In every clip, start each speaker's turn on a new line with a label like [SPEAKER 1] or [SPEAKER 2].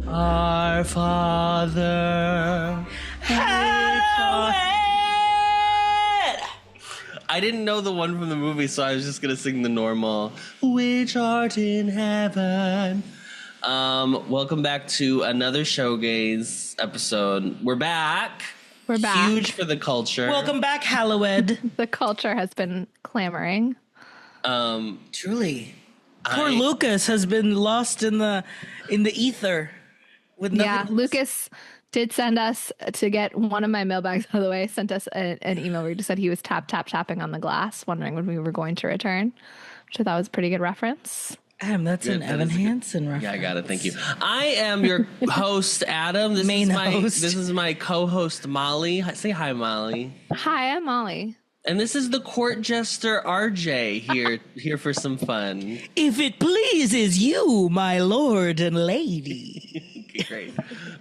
[SPEAKER 1] Our Father.
[SPEAKER 2] Hallowed.
[SPEAKER 1] I didn't know the one from the movie, so I was just gonna sing the normal "Which art in heaven." Welcome back to another Showgays episode. We're back.
[SPEAKER 3] We're back.
[SPEAKER 1] Huge for the culture.
[SPEAKER 2] Welcome back, Hallowed.
[SPEAKER 3] The culture has been clamoring.
[SPEAKER 2] Truly. Poor Lucas has been lost in the ether. With
[SPEAKER 3] Yeah, Lucas did send us to get one of my mailbags out of the way, sent us an email where he just said he was tapping on the glass, wondering when we were going to return, which I thought was a pretty good reference.
[SPEAKER 2] Adam, that's an Evan Hansen reference.
[SPEAKER 1] Yeah, I got it. Thank you. I am your host, Adam. This is my co-host, Molly. Say hi, Molly.
[SPEAKER 3] Hi, I'm Molly.
[SPEAKER 1] And this is the court jester, RJ, here for some fun.
[SPEAKER 2] If it pleases you, my lord and lady.
[SPEAKER 1] Okay, great.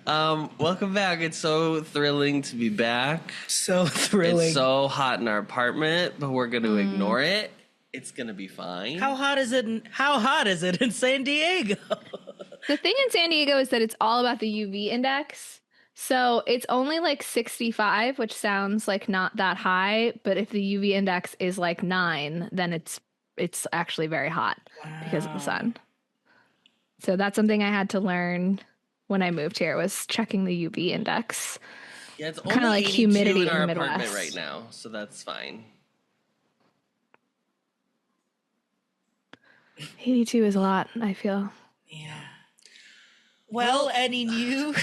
[SPEAKER 1] Welcome back. It's so thrilling to be back.
[SPEAKER 2] So thrilling.
[SPEAKER 1] It's so hot in our apartment, but we're going to ignore it. It's going to be fine.
[SPEAKER 2] How hot is it in San Diego?
[SPEAKER 3] The thing in San Diego is that it's all about the UV index. So it's only like 65, which sounds like not that high. But if the UV index is like 9, then it's actually very hot because of the sun. So that's something I had to learn when I moved here, was checking the UV index.
[SPEAKER 1] Yeah, it's
[SPEAKER 3] kind of like humidity in our
[SPEAKER 1] apartment right now, so that's fine.
[SPEAKER 3] 82 is a lot, I feel.
[SPEAKER 2] Yeah. Well, any news?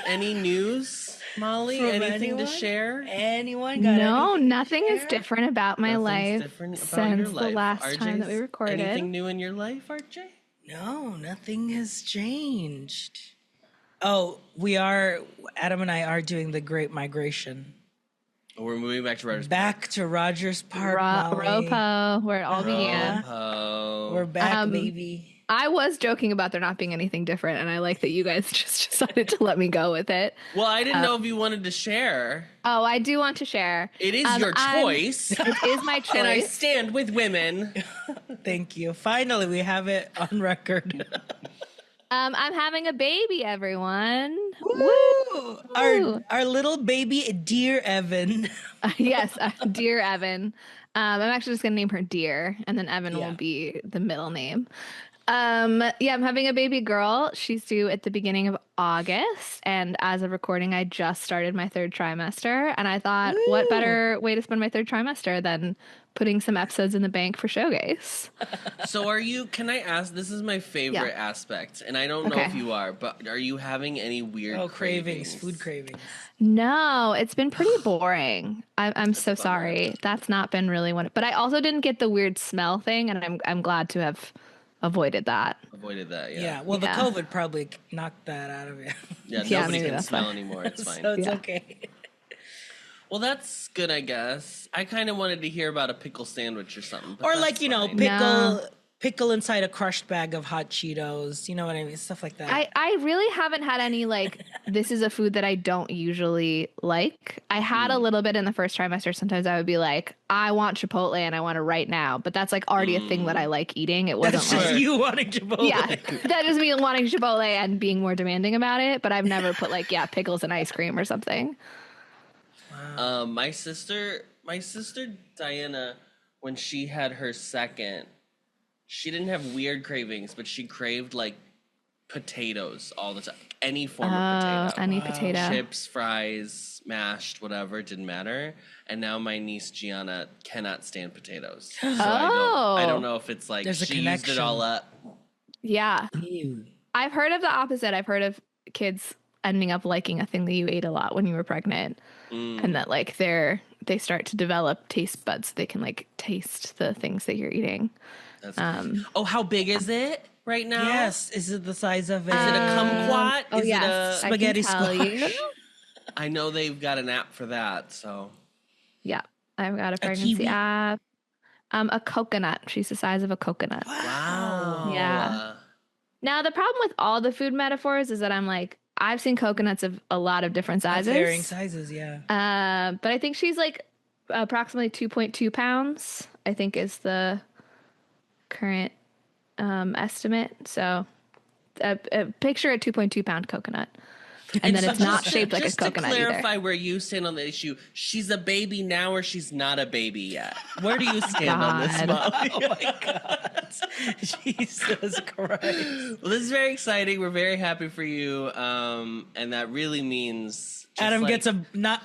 [SPEAKER 1] Any news, Molly? Anything to share?
[SPEAKER 2] Anyone got
[SPEAKER 3] No, nothing is different about my
[SPEAKER 1] Nothing's
[SPEAKER 3] life
[SPEAKER 1] different about
[SPEAKER 3] since
[SPEAKER 1] your
[SPEAKER 3] the
[SPEAKER 1] life.
[SPEAKER 3] last time that we recorded.
[SPEAKER 1] Anything new in your life, RJ?
[SPEAKER 2] No, nothing has changed. Oh, Adam and I are doing the Great Migration.
[SPEAKER 1] Oh, we're moving back to Rogers
[SPEAKER 2] Back to Rogers Park, Molly.
[SPEAKER 3] Ropo, where it all began.
[SPEAKER 2] We're back, baby.
[SPEAKER 3] I was joking about there not being anything different, and I like that you guys just decided to let me go with it.
[SPEAKER 1] Well, I didn't know if you wanted to share.
[SPEAKER 3] Oh, I do want to share.
[SPEAKER 1] It is your choice.
[SPEAKER 3] It is my choice.
[SPEAKER 1] And I stand with women.
[SPEAKER 2] Thank you. Finally, we have it on record.
[SPEAKER 3] I'm having a baby, everyone.
[SPEAKER 2] Woo! Our little baby, dear Evan.
[SPEAKER 3] Yes, dear Evan. I'm actually just gonna name her Dear, and then Evan will be the middle name. I'm having a baby girl. She's due at the beginning of August, and as of recording, I just started my 3rd trimester, and I thought, what better way to spend my 3rd trimester than putting some episodes in the bank for Showgays?
[SPEAKER 1] So can I ask, this is my favorite aspect, and I don't know if you are, but are you having any weird cravings?
[SPEAKER 2] Food cravings.
[SPEAKER 3] No, it's been pretty boring. I'm so sorry. That's not been really one. But I also didn't get the weird smell thing, and I'm glad to have avoided that.
[SPEAKER 2] Yeah, well, the COVID probably knocked that out of you.
[SPEAKER 1] Yeah, nobody can smell anymore. It's fine.
[SPEAKER 2] So it's okay.
[SPEAKER 1] Well, that's good, I guess. I kind of wanted to hear about a pickle sandwich or something.
[SPEAKER 2] Or like, pickle inside a crushed bag of hot Cheetos. You know what I mean? Stuff like that.
[SPEAKER 3] I really haven't had any, like, this is a food that I don't usually like. I had a little bit in the 1st trimester. Sometimes I would be like, I want Chipotle and I want it right now. But that's like already a thing that I like eating. It wasn't
[SPEAKER 2] that's just you wanting Chipotle.
[SPEAKER 3] Yeah, that is me wanting Chipotle and being more demanding about it. But I've never put pickles and ice cream or something.
[SPEAKER 1] Wow. My sister Diana, when she had her second, she didn't have weird cravings, but she craved like potatoes all the time. Any form of potato.
[SPEAKER 3] Any potato.
[SPEAKER 1] Chips, fries, mashed, whatever, it didn't matter. And now my niece Gianna cannot stand potatoes. So I don't know if it's like she used it all up.
[SPEAKER 3] Yeah.
[SPEAKER 2] Ew.
[SPEAKER 3] I've heard of the opposite. I've heard of kids ending up liking a thing that you ate a lot when you were pregnant. And that like they start to develop taste buds so they can like taste the things that you're eating.
[SPEAKER 1] How big is it right now?
[SPEAKER 2] Yes. Is it the size of it?
[SPEAKER 1] Is it a kumquat?
[SPEAKER 3] Oh,
[SPEAKER 1] is it
[SPEAKER 3] a
[SPEAKER 2] spaghetti squash?
[SPEAKER 1] I know they've got an app for that, so.
[SPEAKER 3] Yeah. I've got a pregnancy app. A coconut. She's the size of a coconut.
[SPEAKER 1] Wow.
[SPEAKER 3] Yeah. Now, the problem with all the food metaphors is that I'm like, I've seen coconuts of a lot of different sizes.
[SPEAKER 2] Varying sizes, yeah.
[SPEAKER 3] But I think she's like approximately 2.2 pounds, I think is the current estimate. So picture a 2.2 pound coconut. And then it's not shaped like a coconut
[SPEAKER 1] Just to clarify
[SPEAKER 3] either.
[SPEAKER 1] where you stand on the issue, she's a baby now or she's not a baby yet? Where do you stand on this, Molly?
[SPEAKER 2] Oh my God. Jesus Christ.
[SPEAKER 1] Well, this is very exciting. We're very happy for you. And that really means...
[SPEAKER 2] Adam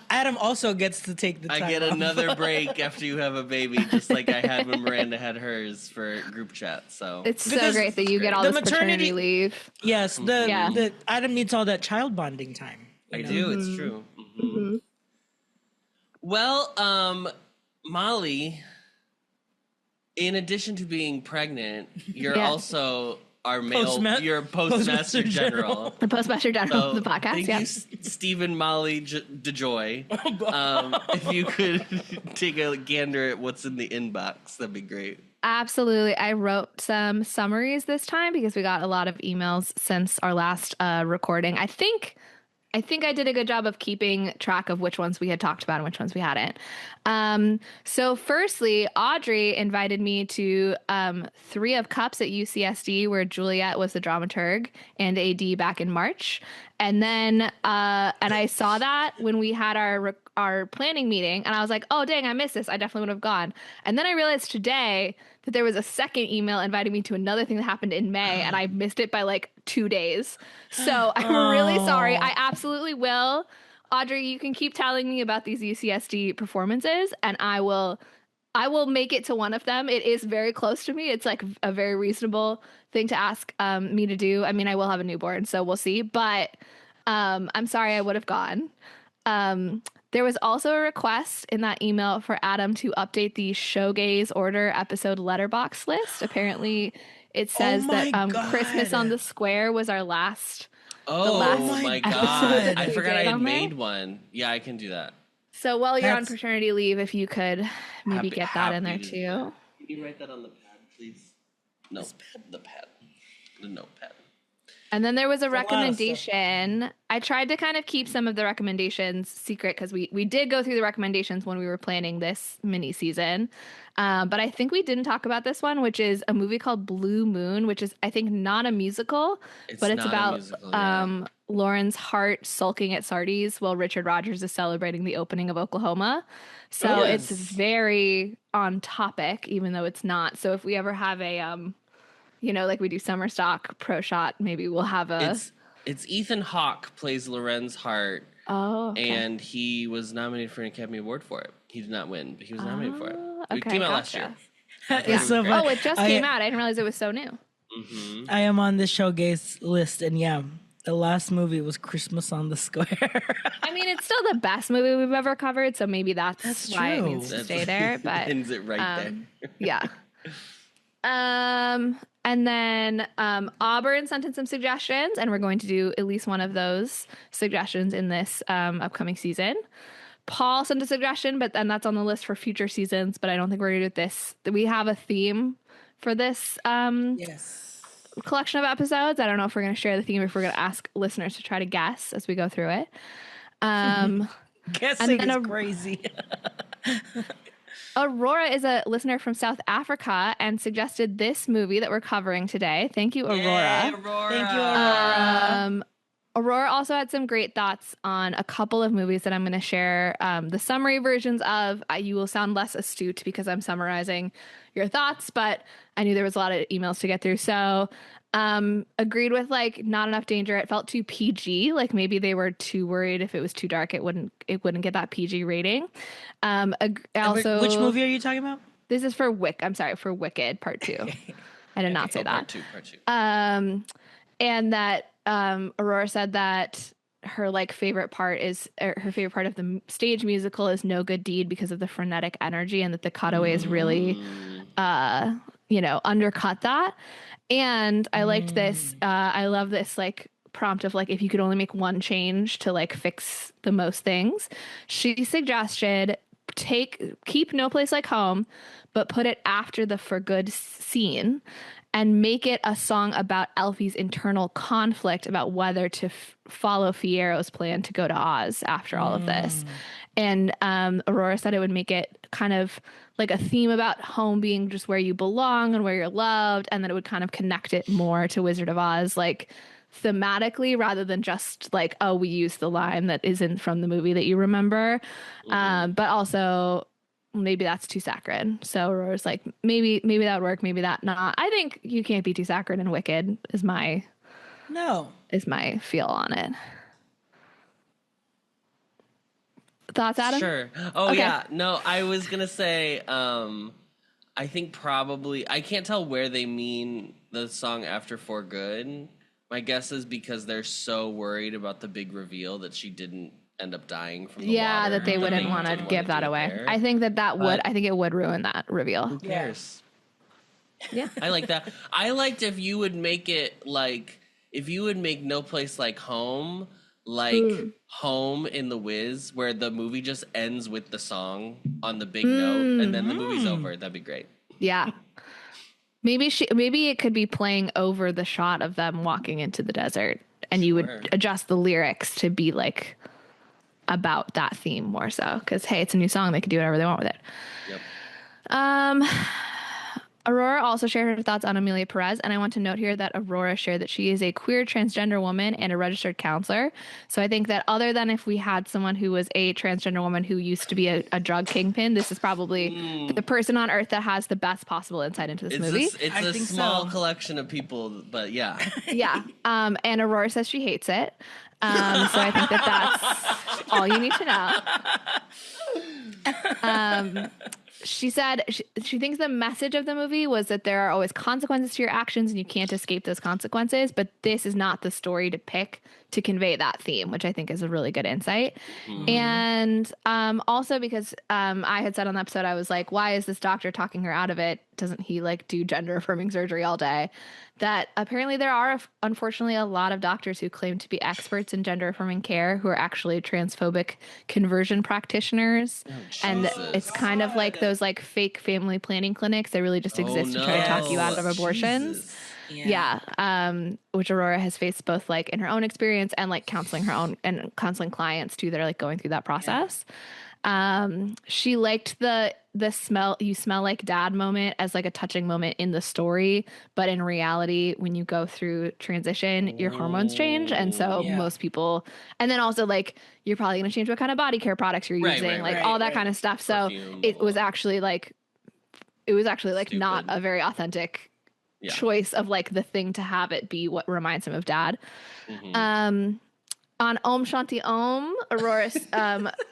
[SPEAKER 2] Adam also gets to take the time
[SPEAKER 1] I get
[SPEAKER 2] off.
[SPEAKER 1] another break after you have a baby, just like I had when Miranda had hers for group chat. So
[SPEAKER 3] It's so great that you get all
[SPEAKER 2] the
[SPEAKER 3] this paternity leave.
[SPEAKER 2] Yes, the Adam needs all that child bonding time.
[SPEAKER 1] I do. It's true. Mm-hmm. Well, Molly, in addition to being pregnant, you're also our you're Postmaster General.
[SPEAKER 3] The Postmaster General of the podcast,
[SPEAKER 1] Thank you, Stephen Molly DeJoy. If you could take a gander at what's in the inbox, that'd be great.
[SPEAKER 3] Absolutely. I wrote some summaries this time because we got a lot of emails since our last recording. I think I did a good job of keeping track of which ones we had talked about and which ones we hadn't. So firstly, Audrey invited me to 3 of Cups at UCSD, where Juliet was the dramaturg and AD back in March. And then, and I saw that when we had our planning meeting, and I was like, oh, dang, I missed this. I definitely would have gone. And then I realized today that there was a second email inviting me to another thing that happened in May, and I missed it by like 2 days. So I'm really sorry. I absolutely will. Audrey, you can keep telling me about these UCSD performances, and I will make it to one of them. It is very close to me. It's like a very reasonable thing to ask me to do. I mean, I will have a newborn, so we'll see. But I'm sorry I would have gone. There was also a request in that email for Adam to update the SHOWGAYS order episode letterbox list. Apparently, it says that Christmas on the Square was our last.
[SPEAKER 1] Oh my God. I forgot I had made one. Yeah, I can do that.
[SPEAKER 3] So while you're on paternity leave, if you could maybe get that in there too.
[SPEAKER 1] Can you write that on the pad, please? No, the pad. The notepad.
[SPEAKER 3] And then there was a recommendation. I tried to kind of keep some of the recommendations secret because we did go through the recommendations when we were planning this mini season. But I think we didn't talk about this one, which is a movie called Blue Moon, which is, I think, not a musical, but it's about Lauren's heart sulking at Sardi's while Richard Rodgers is celebrating the opening of Oklahoma. So it's very on topic, even though it's not. So if we ever have a... like we do Summer Stock Pro Shot, maybe we'll have a...
[SPEAKER 1] It's Ethan Hawke plays Loren's heart.
[SPEAKER 3] Oh, okay.
[SPEAKER 1] And he was nominated for an Academy Award for it. He did not win, but he was nominated for it. It came out last year.
[SPEAKER 3] Yeah.
[SPEAKER 2] So
[SPEAKER 3] it just came out. I didn't realize it was so new.
[SPEAKER 1] Mm-hmm.
[SPEAKER 2] I am on the SHOWGAYS list, and the last movie was Christmas on the Square.
[SPEAKER 3] I mean, it's still the best movie we've ever covered, so maybe that's why it needs to stay there. But
[SPEAKER 1] ends it right there.
[SPEAKER 3] Yeah. And then Auburn sent in some suggestions, and we're going to do at least one of those suggestions in this upcoming season. Paul sent a suggestion, but then that's on the list for future seasons, but I don't think we're going to do this. We have a theme for this collection of episodes. I don't know if we're going to share the theme, if we're going to ask listeners to try to guess as we go through it.
[SPEAKER 2] Guessing is crazy.
[SPEAKER 3] Aurora is a listener from South Africa and suggested this movie that we're covering today. Thank you, Aurora.
[SPEAKER 1] Yay, Aurora.
[SPEAKER 2] Thank you, Aurora.
[SPEAKER 3] Aurora also had some great thoughts on a couple of movies that I'm going to share the summary versions of. You will sound less astute because I'm summarizing your thoughts, but I knew there was a lot of emails to get through. So agreed with not enough danger. It felt too PG. Like maybe they were too worried if it was too dark, it wouldn't get that PG rating. Also,
[SPEAKER 2] which movie are you talking about?
[SPEAKER 3] This is for for Wicked Part 2. I did not say that.
[SPEAKER 1] Part two.
[SPEAKER 3] And that Aurora said that her favorite part of the stage musical is No Good Deed because of the frenetic energy, and that the cutaways really undercut that. And I liked this. I love this prompt of if you could only make one change to fix the most things. She suggested keep No Place Like Home, but put it after the For Good scene. and make it a song about Elfie's internal conflict about whether to follow Fiero's plan to go to Oz after all of this. And Aurora said it would make it kind of like a theme about home being just where you belong and where you're loved, and that it would kind of connect it more to Wizard of Oz, like thematically, rather than just like, oh, we use the line that isn't from the movie that you remember. But also maybe that's too saccharine. So Aurora's like, maybe that would work, maybe that not. I think you can't be too saccharine and Wicked is my feel on it. Thoughts, Adam?
[SPEAKER 1] Sure. Oh,
[SPEAKER 3] Okay.
[SPEAKER 1] yeah. No, I was going to say, I think probably, I can't tell where they mean the song After For Good. My guess is because they're so worried about the big reveal that she didn't end up dying from the water.
[SPEAKER 3] That they wouldn't want to give that away.
[SPEAKER 1] There.
[SPEAKER 3] I think I think it would ruin that reveal.
[SPEAKER 1] Who cares?
[SPEAKER 3] Yeah.
[SPEAKER 1] I like that. I liked if you would make it like, if you would make No Place Like Home, like Home in The Wiz, where the movie just ends with the song on the big note and then the movie's over. That'd be great.
[SPEAKER 3] Yeah. Maybe it could be playing over the shot of them walking into the desert, and you would adjust the lyrics to be like about that theme more so, because hey, it's a new song, they can do whatever they want with it.
[SPEAKER 1] Yep.
[SPEAKER 3] Aurora also shared her thoughts on Amelia Perez, and I want to note here that Aurora shared that she is a queer transgender woman and a registered counselor. So I think that other than if we had someone who was a transgender woman who used to be a drug kingpin, this is probably the person on earth that has the best possible insight into this movie.
[SPEAKER 1] It's a small collection of people, but yeah.
[SPEAKER 3] Yeah. And Aurora says she hates it. So I think that's all you need to know. She said she thinks the message of the movie was that there are always consequences to your actions and you can't escape those consequences, but this is not the story to pick to convey that theme, which I think is a really good insight. And also because I had said on the episode, I was like, why is this doctor talking her out of it? Doesn't he like do gender affirming surgery all day? That apparently there are, unfortunately, a lot of doctors who claim to be experts in gender affirming care who are actually transphobic conversion practitioners. And it's kind of like those like fake family planning clinics that really just exist to try to talk you out of abortions. Which Aurora has faced both like in her own experience and like counseling her own and counseling clients too that are like going through that process. She liked the you smell like dad moment as like a touching moment in the story, but in reality, when you go through transition, your hormones change. And so most people, and then also like, you're probably going to change what kind of body care products you're using, all that kind of stuff. So it was actually like Stupid. Not a very authentic choice of like the thing to have it be what reminds him of dad. On Om Shanti Om, Aurora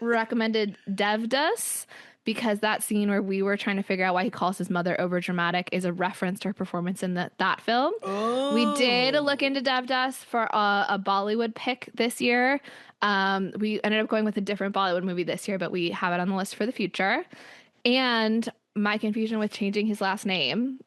[SPEAKER 3] recommended Devdas because that scene where we were trying to figure out why he calls his mother overdramatic is a reference to her performance in that film. We did look into Devdas for a Bollywood pick this year. We ended up going with a different Bollywood movie this year, but we have it on the list for the future. And my confusion with changing his last name.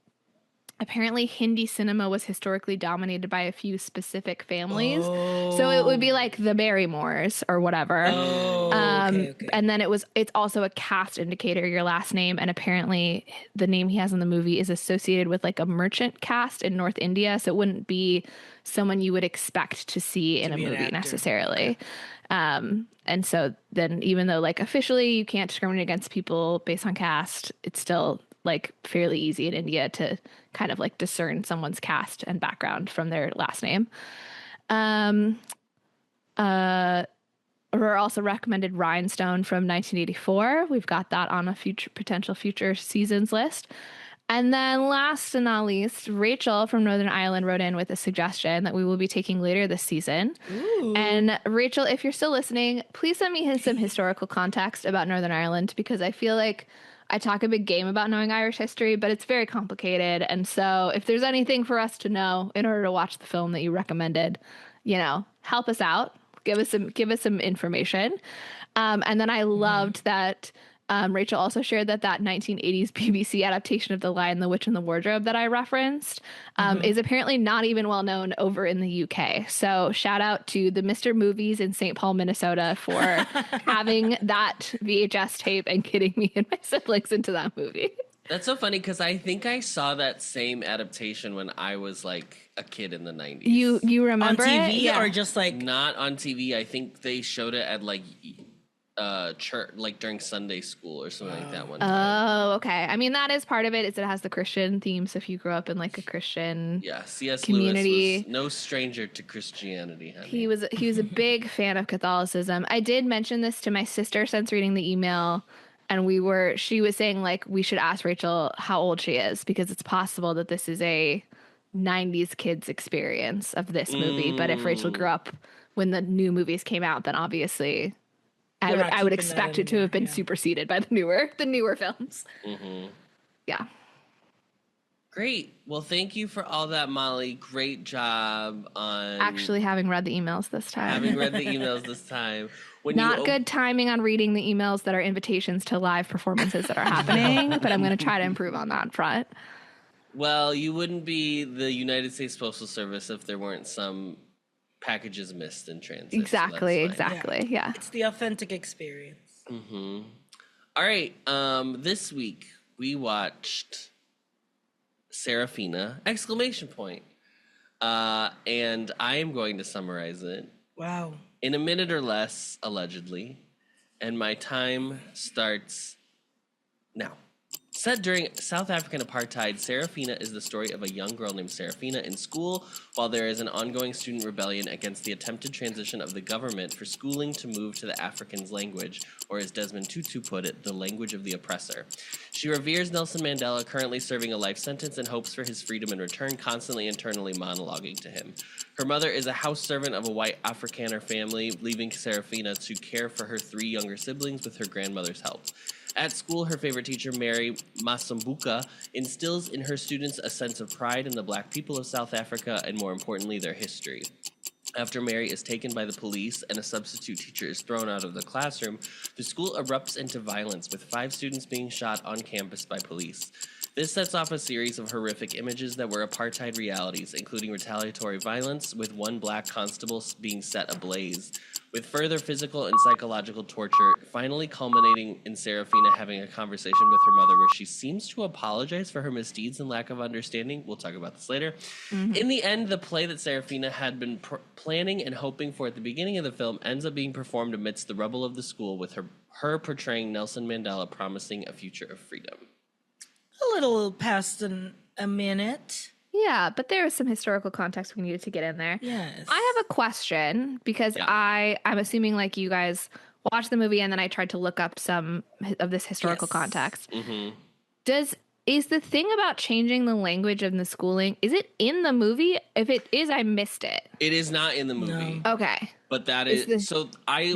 [SPEAKER 3] Apparently, Hindi cinema was historically dominated by a few specific families. So it would be like the Barrymores or whatever. Okay. And then it's also a caste indicator, your last name. And apparently the name he has in the movie is associated with like a merchant caste in North India. So it wouldn't be someone you would expect to see in a movie necessarily. And so then even though like officially you can't discriminate against people based on caste, it's still like fairly easy in India to kind of like discern someone's caste and background from their last name. Aurora also recommended Rhinestone from 1984. We've got that on a potential future seasons list. And then last and not least, Rachel from Northern Ireland wrote in with a suggestion that we will be taking later this season. Ooh. And Rachel, if you're still listening, please send me some historical context about Northern Ireland, because I feel like I talk a big game about knowing Irish history, but it's very complicated. And so if there's anything for us to know in order to watch the film that you recommended, help us out. Give us some information. And then I loved that Rachel also shared that 1980s BBC adaptation of The Lion, the Witch, and the Wardrobe that I referenced is apparently not even well known over in the UK. So shout out to the Mr. Movies in St. Paul, Minnesota for having that VHS tape and getting me and my siblings into that movie.
[SPEAKER 1] That's so funny because I think I saw that same adaptation when I was like a kid in the 90s.
[SPEAKER 3] You remember
[SPEAKER 2] on
[SPEAKER 3] it?
[SPEAKER 2] TV
[SPEAKER 3] Yeah.
[SPEAKER 2] or just like
[SPEAKER 1] Not on TV. I think they showed it at like church, like during Sunday school or something like that one time.
[SPEAKER 3] Oh, okay. I mean, that is part of it. Is it has the Christian theme. So if you grew up in like a Christian
[SPEAKER 1] Yeah, C.S.
[SPEAKER 3] community,
[SPEAKER 1] Lewis was no stranger to Christianity, honey.
[SPEAKER 3] he was a big fan of Catholicism. I did mention this to my sister since reading the email, and she was saying like we should ask Rachel how old she is because it's possible that this is a 90s kids experience of this movie. But if Rachel grew up when the new movies came out, then obviously I
[SPEAKER 2] We're
[SPEAKER 3] would
[SPEAKER 2] not
[SPEAKER 3] I would
[SPEAKER 2] keeping that
[SPEAKER 3] expect it to have been
[SPEAKER 2] anymore, yeah.
[SPEAKER 3] superseded by the newer films. Yeah.
[SPEAKER 1] Great. Well, thank you for all that, Molly. Great job on
[SPEAKER 3] Actually having read the emails this time.
[SPEAKER 1] having read the emails this time. When
[SPEAKER 3] Not good timing on reading the emails that are invitations to live performances that are happening, but I'm going to try to improve on that front.
[SPEAKER 1] Well, you wouldn't be the United States Postal Service if there weren't some packages missed in transit.
[SPEAKER 3] Exactly,
[SPEAKER 1] so that's fine.
[SPEAKER 3] exactly. Yeah.
[SPEAKER 2] it's the authentic experience.
[SPEAKER 1] All right. This week we watched Sarafina! Exclamation point. And I am going to summarize it
[SPEAKER 2] Wow.
[SPEAKER 1] in a minute or less, allegedly. And my time starts now. Set during South African apartheid, Sarafina is the story of a young girl named Sarafina in school while there is an ongoing student rebellion against the attempted transition of the government for schooling to move to the Afrikaans language, or as Desmond Tutu put it, the language of the oppressor. She reveres Nelson Mandela, currently serving a life sentence, and hopes for his freedom in return, constantly internally monologuing to him. Her mother is a house servant of a white Afrikaner family, leaving Sarafina to care for her 3 younger siblings with her grandmother's help. At school, her favorite teacher, Mary Masumbuka, instills in her students a sense of pride in the black people of South Africa and, more importantly, their history. After Mary is taken by the police and a substitute teacher is thrown out of the classroom, the school erupts into violence, with 5 students being shot on campus by police. This sets off a series of horrific images that were apartheid realities, including retaliatory violence, with 1 black constable being set ablaze, with further physical and psychological torture, finally culminating in Sarafina having a conversation with her mother where she seems to apologize for her misdeeds and lack of understanding. We'll talk about this later. In the end, the play that Sarafina had been planning and hoping for at the beginning of the film ends up being performed amidst the rubble of the school, with her portraying Nelson Mandela promising a future of freedom.
[SPEAKER 2] A little past a minute.
[SPEAKER 3] Yeah, but there is some historical context we needed to get in there.
[SPEAKER 2] Yes.
[SPEAKER 3] I have a question because I'm assuming like you guys watched the movie and then I tried to look up some of this historical context. Is the thing about changing the language of the schooling, is it in the movie? If it is, I missed it.
[SPEAKER 1] It is not in the movie.
[SPEAKER 2] No.
[SPEAKER 3] Okay.
[SPEAKER 1] But that is so I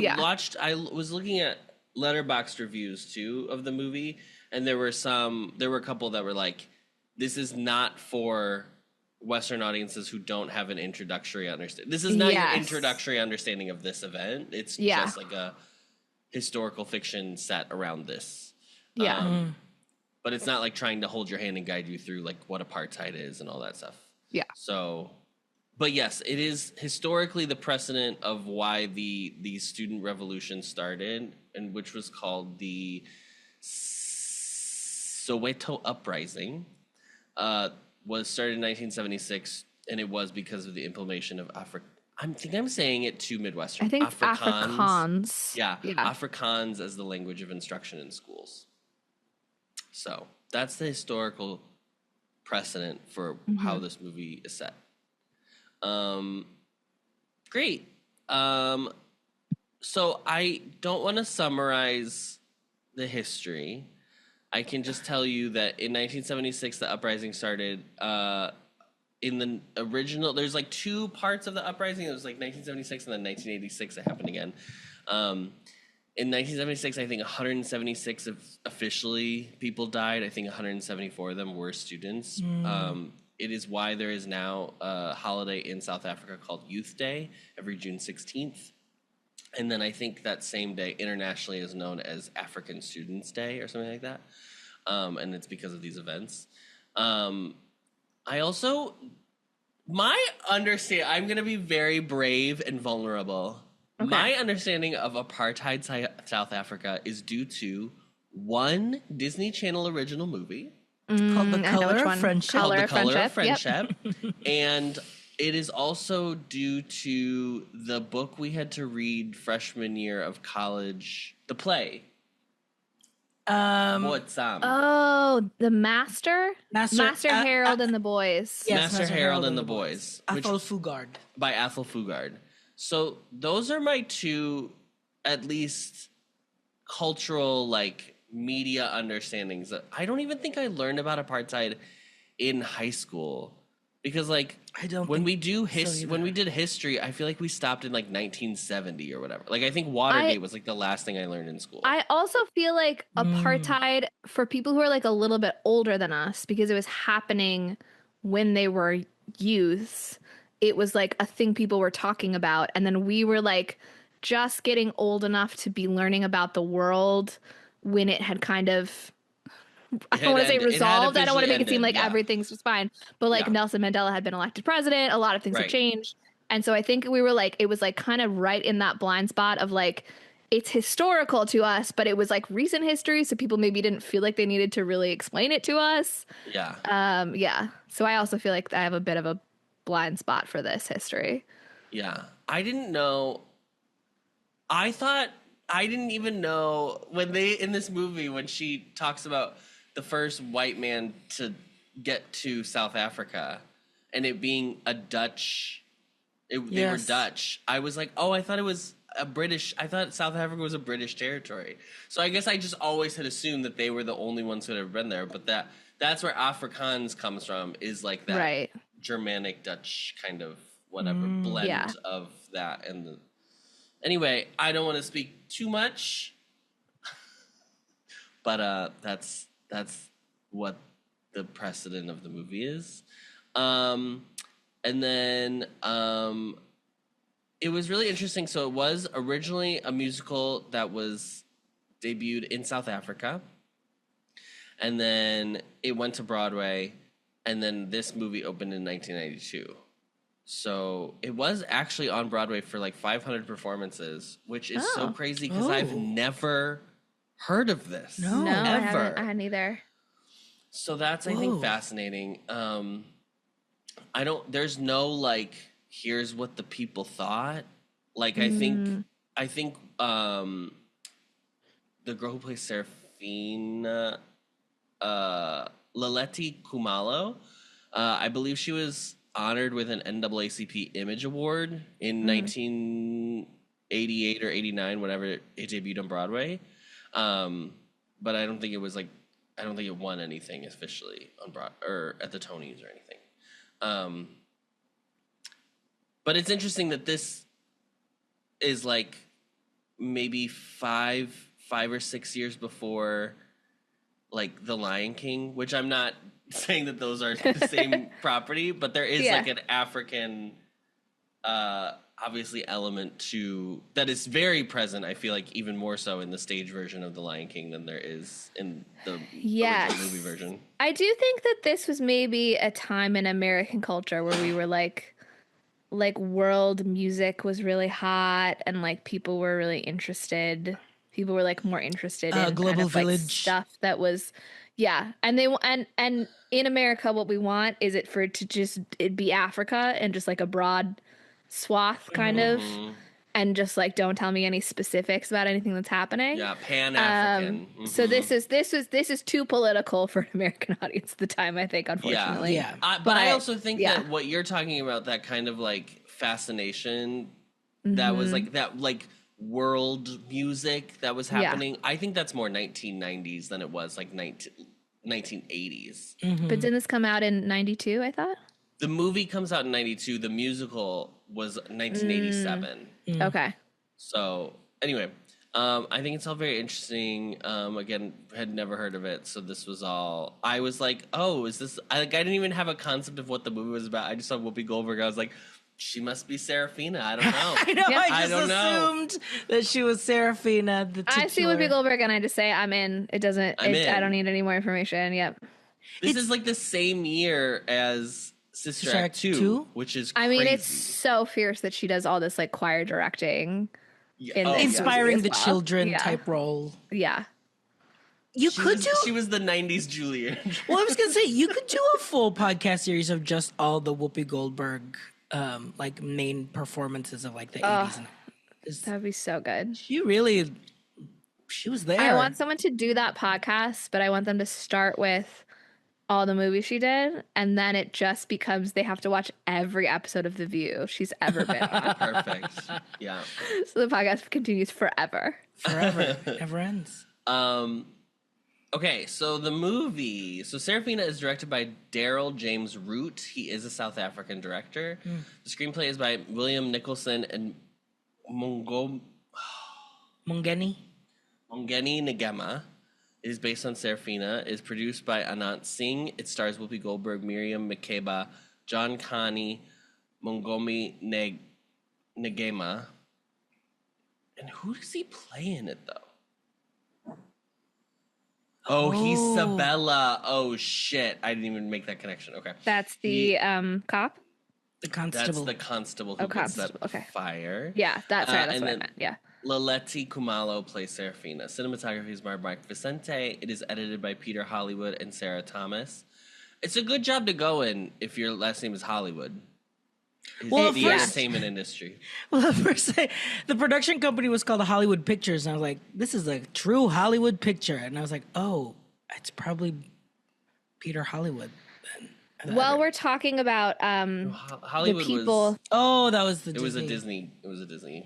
[SPEAKER 1] was looking at Letterboxd reviews too of the movie, and there were a couple that were like, this is not for Western audiences who don't have an introductory understanding. This is not your introductory understanding of this event. It's just like a historical fiction set around this.
[SPEAKER 3] Yeah.
[SPEAKER 1] But it's not like trying to hold your hand and guide you through like what apartheid is and all that stuff.
[SPEAKER 3] Yeah.
[SPEAKER 1] So, but yes, it is historically the precedent of why the student revolution started, and which was called the Soweto Uprising. Was started in 1976, and it was because of the implementation of I think I'm saying it too Midwestern.
[SPEAKER 3] I think it's Afrikaans.
[SPEAKER 1] Yeah, Afrikaans as the language of instruction in schools. So that's the historical precedent for how this movie is set. Great. So I don't want to summarize the history. I can just tell you that in 1976, the uprising started. In the original, there's like 2 parts of the uprising. It was like 1976 and then 1986 it happened again. In 1976, I think 176 officially people died. I think 174 of them were students. It is why there is now a holiday in South Africa called Youth Day every June 16th. And then I think that same day internationally is known as African Students Day or something like that. And it's because of these events. I also, I'm going to be very brave and vulnerable. Okay. My understanding of apartheid South Africa is due to 1 Disney Channel original movie.
[SPEAKER 2] Called The
[SPEAKER 3] I know
[SPEAKER 2] Color
[SPEAKER 3] which
[SPEAKER 2] of
[SPEAKER 3] one.
[SPEAKER 2] Friendship.
[SPEAKER 3] Color
[SPEAKER 1] The
[SPEAKER 3] of
[SPEAKER 1] Color of
[SPEAKER 3] Friendship.
[SPEAKER 1] Friendship. And it is also due to the book we had to read freshman year of college, the play. What's
[SPEAKER 3] Oh, the Master
[SPEAKER 2] Master-
[SPEAKER 3] Harold and the Boys.
[SPEAKER 2] Yes,
[SPEAKER 1] Master Harold and the Boys, which-
[SPEAKER 2] Athol Fugard.
[SPEAKER 1] by Athol Fugard. So those are my two, at least, cultural like media understandings. I don't even think I learned about apartheid in high school because like
[SPEAKER 2] I don't
[SPEAKER 1] when
[SPEAKER 2] think
[SPEAKER 1] we do
[SPEAKER 2] so
[SPEAKER 1] when we
[SPEAKER 2] either.
[SPEAKER 1] did history, I feel like we stopped in like 1970 or whatever. Like I think Watergate was like the last thing I learned in school.
[SPEAKER 3] I also feel like apartheid for people who are like a little bit older than us, because it was happening when they were youths. It was like a thing people were talking about. And then we were like just getting old enough to be learning about the world when it had kind of, I don't want to say resolved. I don't want to make it seem like everything's just fine. But like Nelson Mandela had been elected president. A lot of things had changed. And so I think we were like, it was like kind of right in that blind spot of like, it's historical to us, but it was like recent history. So people maybe didn't feel like they needed to really explain it to us.
[SPEAKER 1] Yeah.
[SPEAKER 3] Yeah. So I also feel like I have a bit of a blind spot for this history.
[SPEAKER 1] Yeah. I didn't know. I thought I didn't even know when they in this movie when she talks about the first white man to get to South Africa and it being a Dutch. They were Dutch. I was like, oh, I thought it was a British. I thought South Africa was a British territory. So I guess I just always had assumed that they were the only ones who had ever been there. But that's where Afrikaans comes from, is like that Germanic Dutch kind of whatever blend of that and the. Anyway, I don't want to speak too much, but that's what the precedent of the movie is. And then it was really interesting. So it was originally a musical that was debuted in South Africa, and then it went to Broadway, and then this movie opened in 1992. So it was actually on Broadway for like 500 performances, which is so crazy because I've never heard of this.
[SPEAKER 2] No,
[SPEAKER 1] ever.
[SPEAKER 3] I hadn't either.
[SPEAKER 1] So that's, I think, fascinating. There's no like, here's what the people thought. Like, I think the girl who plays Sarafina, Laleti Kumalo, I believe she was honored with an NAACP Image Award in 1988 or 89, whenever it debuted on Broadway. But I don't think it was like, I don't think it won anything officially on or at the Tonys or anything. But it's interesting that this is like maybe 5 or 6 years before like The Lion King, which I'm not saying that those are the same property, but there is like an African obviously element to that is very present. I feel like even more so in the stage version of The Lion King than there is in the original movie version.
[SPEAKER 3] I do think that this was maybe a time in American culture where we were like world music was really hot and like people were really interested. People were like more interested in
[SPEAKER 2] Global
[SPEAKER 3] kind of,
[SPEAKER 2] Village
[SPEAKER 3] like, stuff that was and they and in America what we want is it for it to just it be Africa and just like a broad swath kind of, and just like don't tell me any specifics about anything that's happening.
[SPEAKER 1] Yeah, Pan-African.
[SPEAKER 3] So this is too political for an American audience at the time, I think, unfortunately.
[SPEAKER 1] But I also think that what you're talking about, that kind of like fascination that was like that like world music that was happening, I think that's more 1990s than it was like 1980s.
[SPEAKER 3] But didn't this come out in 92, I thought?
[SPEAKER 1] The movie comes out in 92. The musical was 1987.
[SPEAKER 3] Okay.
[SPEAKER 1] So anyway, I think it's all very interesting. Again, had never heard of it, so this was all. I was like, "Oh, is this?" I didn't even have a concept of what the movie was about. I just saw Whoopi Goldberg. I was like, "She must be Serafina." I don't know.
[SPEAKER 2] I know. I just assumed that she was Serafina. The titular.
[SPEAKER 3] I see Whoopi Goldberg, and I just say, "I'm in." It doesn't. I don't need any more information. Yep.
[SPEAKER 1] This is like the same year as Sister Act 2, which is crazy.
[SPEAKER 3] I mean, it's so fierce that she does all this like choir directing.
[SPEAKER 2] Inspiring the children type role.
[SPEAKER 3] Yeah.
[SPEAKER 1] She was the 90s Julia.
[SPEAKER 2] Well, I was gonna say you could do a full podcast series of just all the Whoopi Goldberg, like main performances of like the 80s.
[SPEAKER 3] That would be so good.
[SPEAKER 2] She was there.
[SPEAKER 3] I want someone to do that podcast, but I want them to start with all the movies she did, and then it just becomes they have to watch every episode of The View she's ever been on.
[SPEAKER 1] Perfect. Yeah.
[SPEAKER 3] So the podcast continues forever.
[SPEAKER 2] Forever. Never ends.
[SPEAKER 1] Okay, so the movie. So Sarafina is directed by Darrell James Roodt. He is a South African director. The screenplay is by William Nicholson and Mongeni Ngema. It is based on Sarafina. It is produced by Anant Singh. It stars Whoopi Goldberg, Miriam Makeba, John Kani, Mongomi Ngema. And who does he play in it, though? Oh, he's Sabella. Oh, shit. I didn't even make that connection. Okay.
[SPEAKER 3] That's the cop?
[SPEAKER 2] The constable.
[SPEAKER 1] That's the constable who gets that fire.
[SPEAKER 3] Yeah, that's what I meant. Yeah.
[SPEAKER 1] Laleti Kumalo plays Sarafina. Cinematography is by Mark Vicente. It is edited by Peter Hollywood and Sarah Thomas. It's a good job to go in if your last name is Hollywood.
[SPEAKER 2] Well,
[SPEAKER 1] the entertainment industry.
[SPEAKER 2] Well, at first, the production company was called Hollywood Pictures, and I was like, "This is a true Hollywood picture." And I was like, "Oh, it's probably Peter Hollywood." Then
[SPEAKER 3] well, we're talking about
[SPEAKER 1] Hollywood
[SPEAKER 3] the people.
[SPEAKER 2] That was the.
[SPEAKER 1] It was a Disney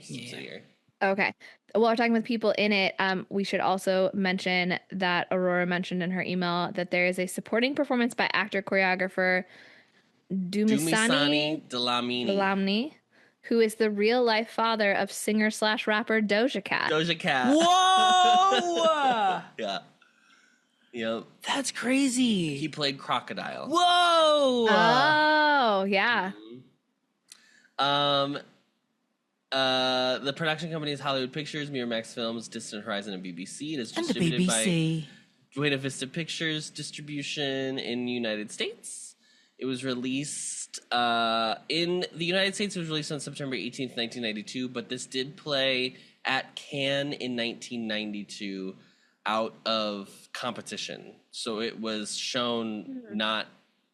[SPEAKER 1] subsidiary.
[SPEAKER 3] Okay. Well, we're talking with people in it. We should also mention that Aurora mentioned in her email that there is a supporting performance by actor choreographer Dumisani Dlamini, who is the real life father of singer/rapper Doja Cat.
[SPEAKER 2] Whoa!
[SPEAKER 1] Yeah. Yep.
[SPEAKER 2] That's crazy.
[SPEAKER 1] He played Crocodile.
[SPEAKER 2] Whoa!
[SPEAKER 3] Oh, yeah.
[SPEAKER 1] The production company is Hollywood Pictures, Miramax Films, Distant Horizon, and BBC. It is distributed by Buena Vista Pictures Distribution in the United States. It was released in the United States. It was released on September 18th, 1992, but this did play at Cannes in 1992 out of competition. So it was shown not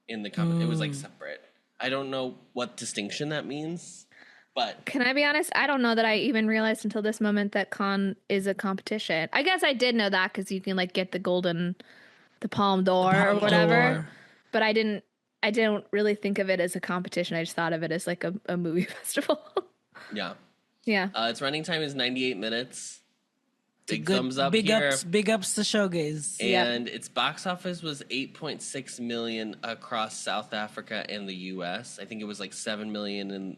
[SPEAKER 1] in the competition. It was like separate. I don't know what distinction that means, but...
[SPEAKER 3] Can I be honest? I don't know that I even realized until this moment that Cannes is a competition. I guess I did know that because you can like get the Palme d'Or or whatever, but I didn't really think of it as a competition. I just thought of it as like a movie festival.
[SPEAKER 1] Yeah.
[SPEAKER 3] Yeah.
[SPEAKER 1] Its running time is 98 minutes. Big
[SPEAKER 2] good,
[SPEAKER 1] thumbs up
[SPEAKER 2] big
[SPEAKER 1] here.
[SPEAKER 2] Big ups to SHOWGAYS.
[SPEAKER 1] And its box office was 8.6 million across South Africa and the U.S. I think it was like 7 million in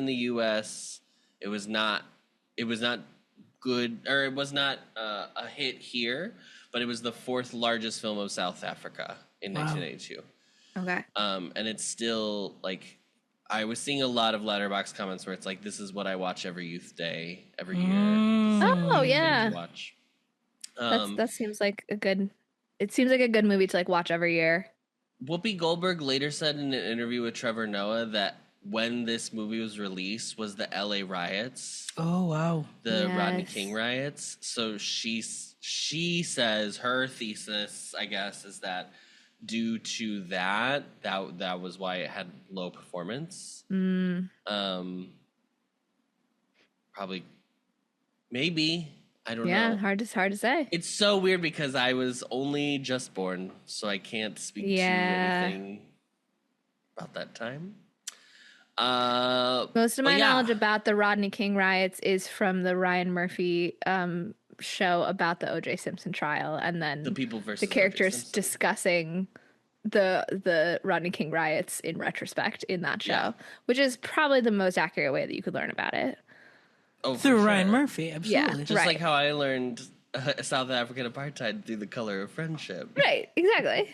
[SPEAKER 1] the U.S. It was not good, or it was not a hit here, but it was the fourth largest film of South Africa in 1982.
[SPEAKER 3] Okay.
[SPEAKER 1] And it's still like, I was seeing a lot of Letterboxd comments where it's like, this is what I watch every youth day, every year.
[SPEAKER 3] Oh yeah.
[SPEAKER 1] Watch.
[SPEAKER 3] That seems like a good movie to like watch every year.
[SPEAKER 1] Whoopi Goldberg later said in an interview with Trevor Noah that when this movie was released was the LA riots.
[SPEAKER 2] Oh wow.
[SPEAKER 1] The Rodney King riots. So she says her thesis, I guess, is that due to that was why it had low performance. Probably, maybe, I don't know.
[SPEAKER 3] Yeah, hard to say.
[SPEAKER 1] It's so weird because I was only just born, so I can't speak to anything about that time.
[SPEAKER 3] Most of my knowledge about the Rodney King riots is from the Ryan Murphy show about the O.J. Simpson trial, and then the characters discussing the Rodney King riots in retrospect in that show, which is probably the most accurate way that you could learn about it.
[SPEAKER 2] Oh, through Ryan Murphy, absolutely.
[SPEAKER 3] Yeah,
[SPEAKER 1] just like how I learned South African apartheid through The Color of Friendship.
[SPEAKER 3] Right, exactly.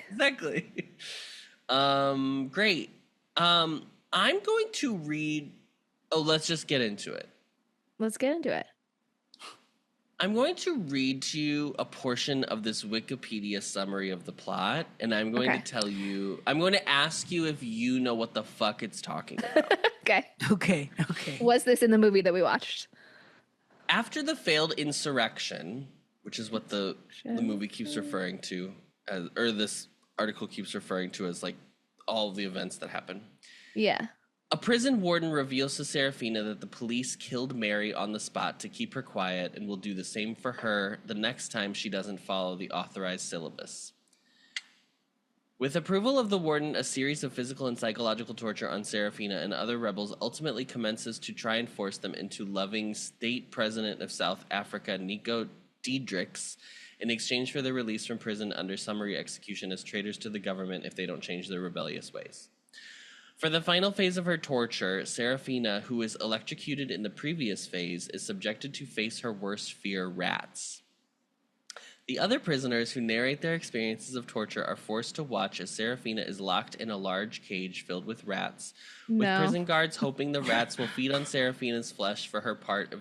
[SPEAKER 1] Great. I'm going to read... Oh, let's just get into it.
[SPEAKER 3] Let's get into it.
[SPEAKER 1] I'm going to read to you a portion of this Wikipedia summary of the plot, and I'm going to tell you... I'm going to ask you if you know what the fuck it's talking about.
[SPEAKER 2] Okay.
[SPEAKER 3] Was this in the movie that we watched?
[SPEAKER 1] After the failed insurrection, which is what the movie keeps referring to, or this article keeps referring to as like all of the events that happen.
[SPEAKER 3] Yeah.
[SPEAKER 1] A prison warden reveals to Sarafina that the police killed Mary on the spot to keep her quiet and will do the same for her the next time she doesn't follow the authorized syllabus. With approval of the warden, a series of physical and psychological torture on Sarafina and other rebels ultimately commences to try and force them into loving state president of South Africa, Nico Diedrichs, in exchange for their release from prison under summary execution as traitors to the government if they don't change their rebellious ways. For the final phase of her torture, Sarafina, who was electrocuted in the previous phase, is subjected to face her worst fear, rats. The other prisoners who narrate their experiences of torture are forced to watch as Sarafina is locked in a large cage filled with rats, with prison guards hoping the rats will feed on Sarafina's flesh for her part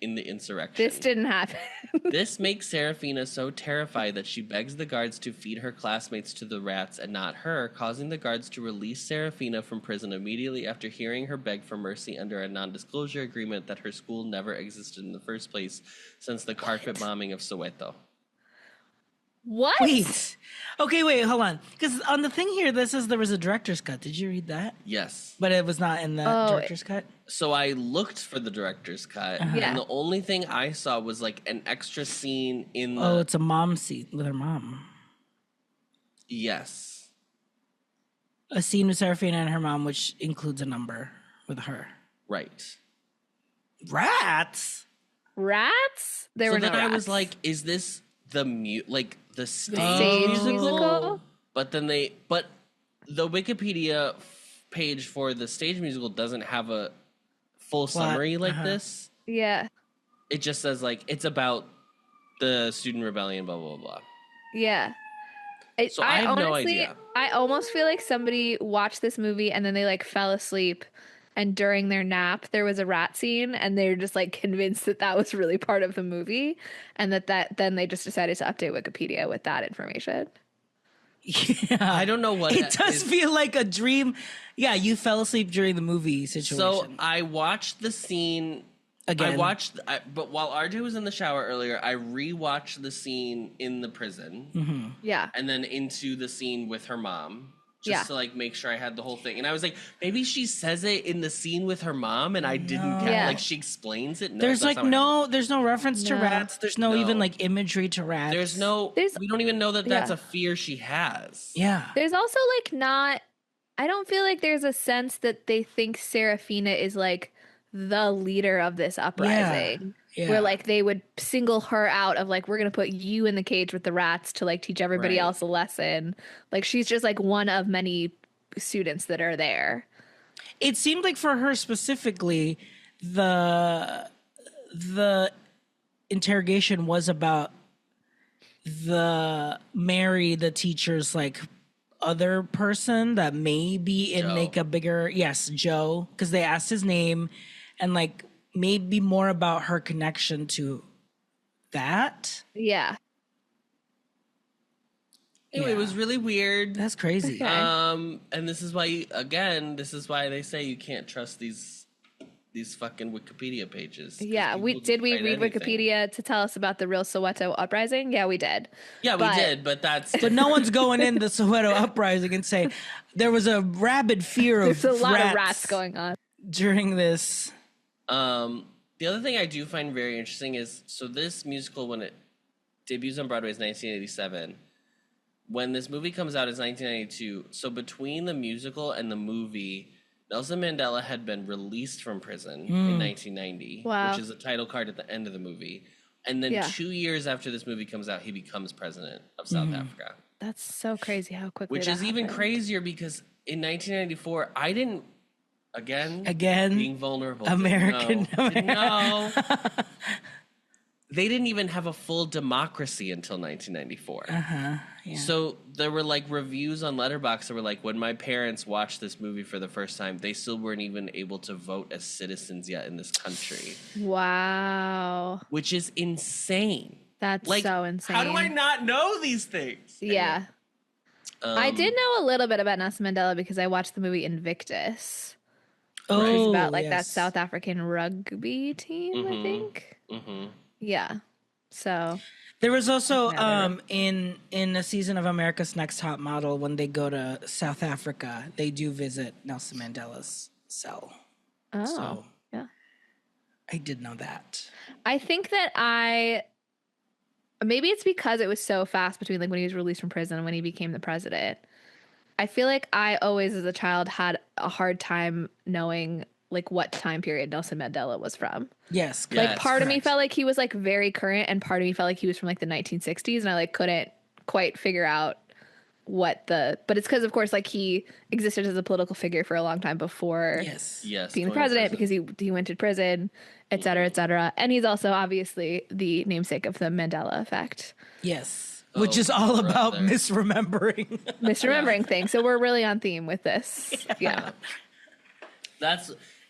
[SPEAKER 1] in the insurrection.
[SPEAKER 3] This didn't happen.
[SPEAKER 1] This makes Sarafina so terrified that she begs the guards to feed her classmates to the rats and not her, causing the guards to release Sarafina from prison immediately after hearing her beg for mercy under a non-disclosure agreement that her school never existed in the first place since the carpet bombing of Soweto.
[SPEAKER 3] What?
[SPEAKER 2] Wait. Okay, wait, hold on. Because on the thing here, this says there was a director's cut. Did you read that?
[SPEAKER 1] Yes.
[SPEAKER 2] But it was not in the director's cut?
[SPEAKER 1] So I looked for the director's cut, and the only thing I saw was like an extra scene in the...
[SPEAKER 2] Oh, it's a mom scene with her mom.
[SPEAKER 1] Yes.
[SPEAKER 2] A scene with Sarafina and her mom, which includes a number with her.
[SPEAKER 1] Right.
[SPEAKER 2] Rats?
[SPEAKER 3] Rats? There
[SPEAKER 1] so
[SPEAKER 3] were no
[SPEAKER 1] then I
[SPEAKER 3] rats.
[SPEAKER 1] was like, is this the the
[SPEAKER 3] stage musical?
[SPEAKER 1] But then the Wikipedia page for the stage musical doesn't have a full summary like this.
[SPEAKER 3] Yeah.
[SPEAKER 1] It just says like it's about the student rebellion, blah blah blah.
[SPEAKER 3] Yeah.
[SPEAKER 1] So I have no idea.
[SPEAKER 3] I almost feel like somebody watched this movie and then they like fell asleep, and during their nap there was a rat scene, and they're just like convinced that that was really part of the movie, and that then they just decided to update Wikipedia with that information.
[SPEAKER 2] Yeah,
[SPEAKER 1] I don't know what
[SPEAKER 2] it does feel like a dream. Yeah, you fell asleep during the movie situation.
[SPEAKER 1] So I watched the scene again. But while RJ was in the shower earlier, I rewatched the scene in the prison.
[SPEAKER 2] Mm-hmm.
[SPEAKER 3] Yeah,
[SPEAKER 1] and then into the scene with her mom. Just to like make sure I had the whole thing. And I was like, maybe she says it in the scene with her mom and I didn't get like she explains it. No,
[SPEAKER 2] there's like there's no reference to rats. There's no even like imagery to rats.
[SPEAKER 1] We don't even know that that's a fear she has.
[SPEAKER 2] Yeah.
[SPEAKER 3] There's also like I don't feel like there's a sense that they think Sarafina is like the leader of this uprising. Yeah. Where like they would single her out of like, we're gonna put you in the cage with the rats to like teach everybody else a lesson. Like she's just like one of many students that are there.
[SPEAKER 2] It seemed like for her specifically, the interrogation was about the Mary, the teacher's like other person that may be in like a bigger Joe, because they asked his name, and like maybe more about her connection to that.
[SPEAKER 3] Yeah.
[SPEAKER 1] Anyway, it was really weird.
[SPEAKER 2] That's crazy.
[SPEAKER 3] Okay.
[SPEAKER 1] And this is why they say you can't trust these fucking Wikipedia pages.
[SPEAKER 3] Yeah, we read Wikipedia to tell us about the real Soweto uprising? Yeah, we did.
[SPEAKER 1] Yeah, we did, but
[SPEAKER 2] but no one's going in the Soweto uprising and saying there was a rabid fear of
[SPEAKER 3] there's a lot of rats going on
[SPEAKER 2] during this.
[SPEAKER 1] The other thing I do find very interesting is, so this musical, when it debuts on Broadway, is 1987. When this movie comes out, it's 1992. So between the musical and the movie, Nelson Mandela had been released from prison in 1990, which is a title card at the end of the movie. And then 2 years after this movie comes out, he becomes president of South Africa.
[SPEAKER 3] That's so crazy how quickly
[SPEAKER 1] Which is even crazier because in 1994, I didn't... Again, being vulnerable.
[SPEAKER 2] American.
[SPEAKER 1] No. They didn't even have a full democracy until 1994.
[SPEAKER 2] Yeah.
[SPEAKER 1] So there were like reviews on Letterboxd that were like, when my parents watched this movie for the first time, they still weren't even able to vote as citizens yet in this country.
[SPEAKER 3] Wow.
[SPEAKER 1] Which is insane.
[SPEAKER 3] That's
[SPEAKER 1] like,
[SPEAKER 3] so insane.
[SPEAKER 1] How do I not know these things?
[SPEAKER 3] Yeah. I did know a little bit about Nelson Mandela because I watched the movie Invictus.
[SPEAKER 2] Oh,
[SPEAKER 3] it's about like that South African rugby team, I think.
[SPEAKER 1] Mm-hmm.
[SPEAKER 3] Yeah. So
[SPEAKER 2] There was also
[SPEAKER 3] Matter.
[SPEAKER 2] in a season of America's Next Top Model, when they go to South Africa, they do visit Nelson Mandela's cell.
[SPEAKER 3] Oh,
[SPEAKER 2] So
[SPEAKER 3] yeah.
[SPEAKER 2] I did know that.
[SPEAKER 3] I think that maybe it's because it was so fast between like when he was released from prison and when he became the president. I feel like I always, as a child, had a hard time knowing like what time period Nelson Mandela was from.
[SPEAKER 2] Yes.
[SPEAKER 3] Like
[SPEAKER 1] Yes,
[SPEAKER 3] part of me
[SPEAKER 2] correct.
[SPEAKER 3] felt like he was like very current, and part of me felt like he was from like the 1960s, and I like couldn't quite figure out but it's because of course like he existed as a political figure for a long time before
[SPEAKER 2] Yes.
[SPEAKER 3] being the
[SPEAKER 1] going to
[SPEAKER 3] president,
[SPEAKER 1] prison.
[SPEAKER 3] because he went to prison, et cetera, et cetera. And he's also obviously the namesake of the Mandela effect.
[SPEAKER 2] Yes. Which is
[SPEAKER 1] Oh,
[SPEAKER 2] all
[SPEAKER 1] right
[SPEAKER 2] about
[SPEAKER 1] there.
[SPEAKER 2] misremembering.
[SPEAKER 3] Misremembering things. So we're really on theme with this. Yeah.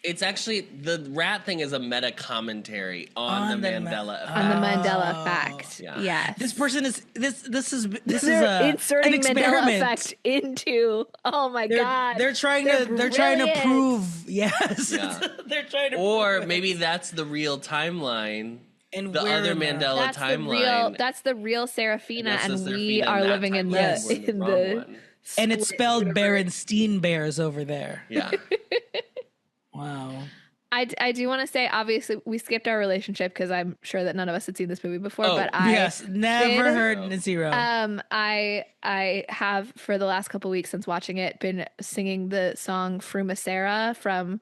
[SPEAKER 1] It's actually, the rat thing is a meta commentary on the Mandela effect.
[SPEAKER 3] On the Mandela effect.
[SPEAKER 1] Yeah.
[SPEAKER 3] Yes.
[SPEAKER 2] This person is this is
[SPEAKER 3] They're inserting
[SPEAKER 2] an
[SPEAKER 3] Mandela
[SPEAKER 2] experiment.
[SPEAKER 3] effect into. Oh my god.
[SPEAKER 2] They're trying to
[SPEAKER 3] brilliant.
[SPEAKER 2] prove. Yes.
[SPEAKER 1] Yeah.
[SPEAKER 2] They're trying to
[SPEAKER 1] Or
[SPEAKER 2] prove
[SPEAKER 1] maybe
[SPEAKER 2] it.
[SPEAKER 1] that's the real timeline.
[SPEAKER 2] And
[SPEAKER 1] The
[SPEAKER 2] we're
[SPEAKER 1] other
[SPEAKER 2] in the-
[SPEAKER 1] Mandela timeline.
[SPEAKER 3] That's the real Serafina,
[SPEAKER 1] that's
[SPEAKER 3] and
[SPEAKER 1] the
[SPEAKER 3] we
[SPEAKER 1] Serafina
[SPEAKER 3] are
[SPEAKER 1] in that
[SPEAKER 3] living in the
[SPEAKER 1] timeline. We're
[SPEAKER 3] in
[SPEAKER 1] wrong
[SPEAKER 3] the
[SPEAKER 1] one.
[SPEAKER 2] and it's
[SPEAKER 3] split
[SPEAKER 2] spelled
[SPEAKER 3] universe.
[SPEAKER 2] Berenstein Bears over there.
[SPEAKER 1] Yeah.
[SPEAKER 2] Wow.
[SPEAKER 3] I do want to say, obviously, we skipped our relationship because I'm sure that none of us had seen this movie before.
[SPEAKER 1] Oh,
[SPEAKER 3] but I
[SPEAKER 2] Yes, never
[SPEAKER 3] did.
[SPEAKER 2] heard zero.
[SPEAKER 3] I have for the last couple weeks since watching it been singing the song Frumasera from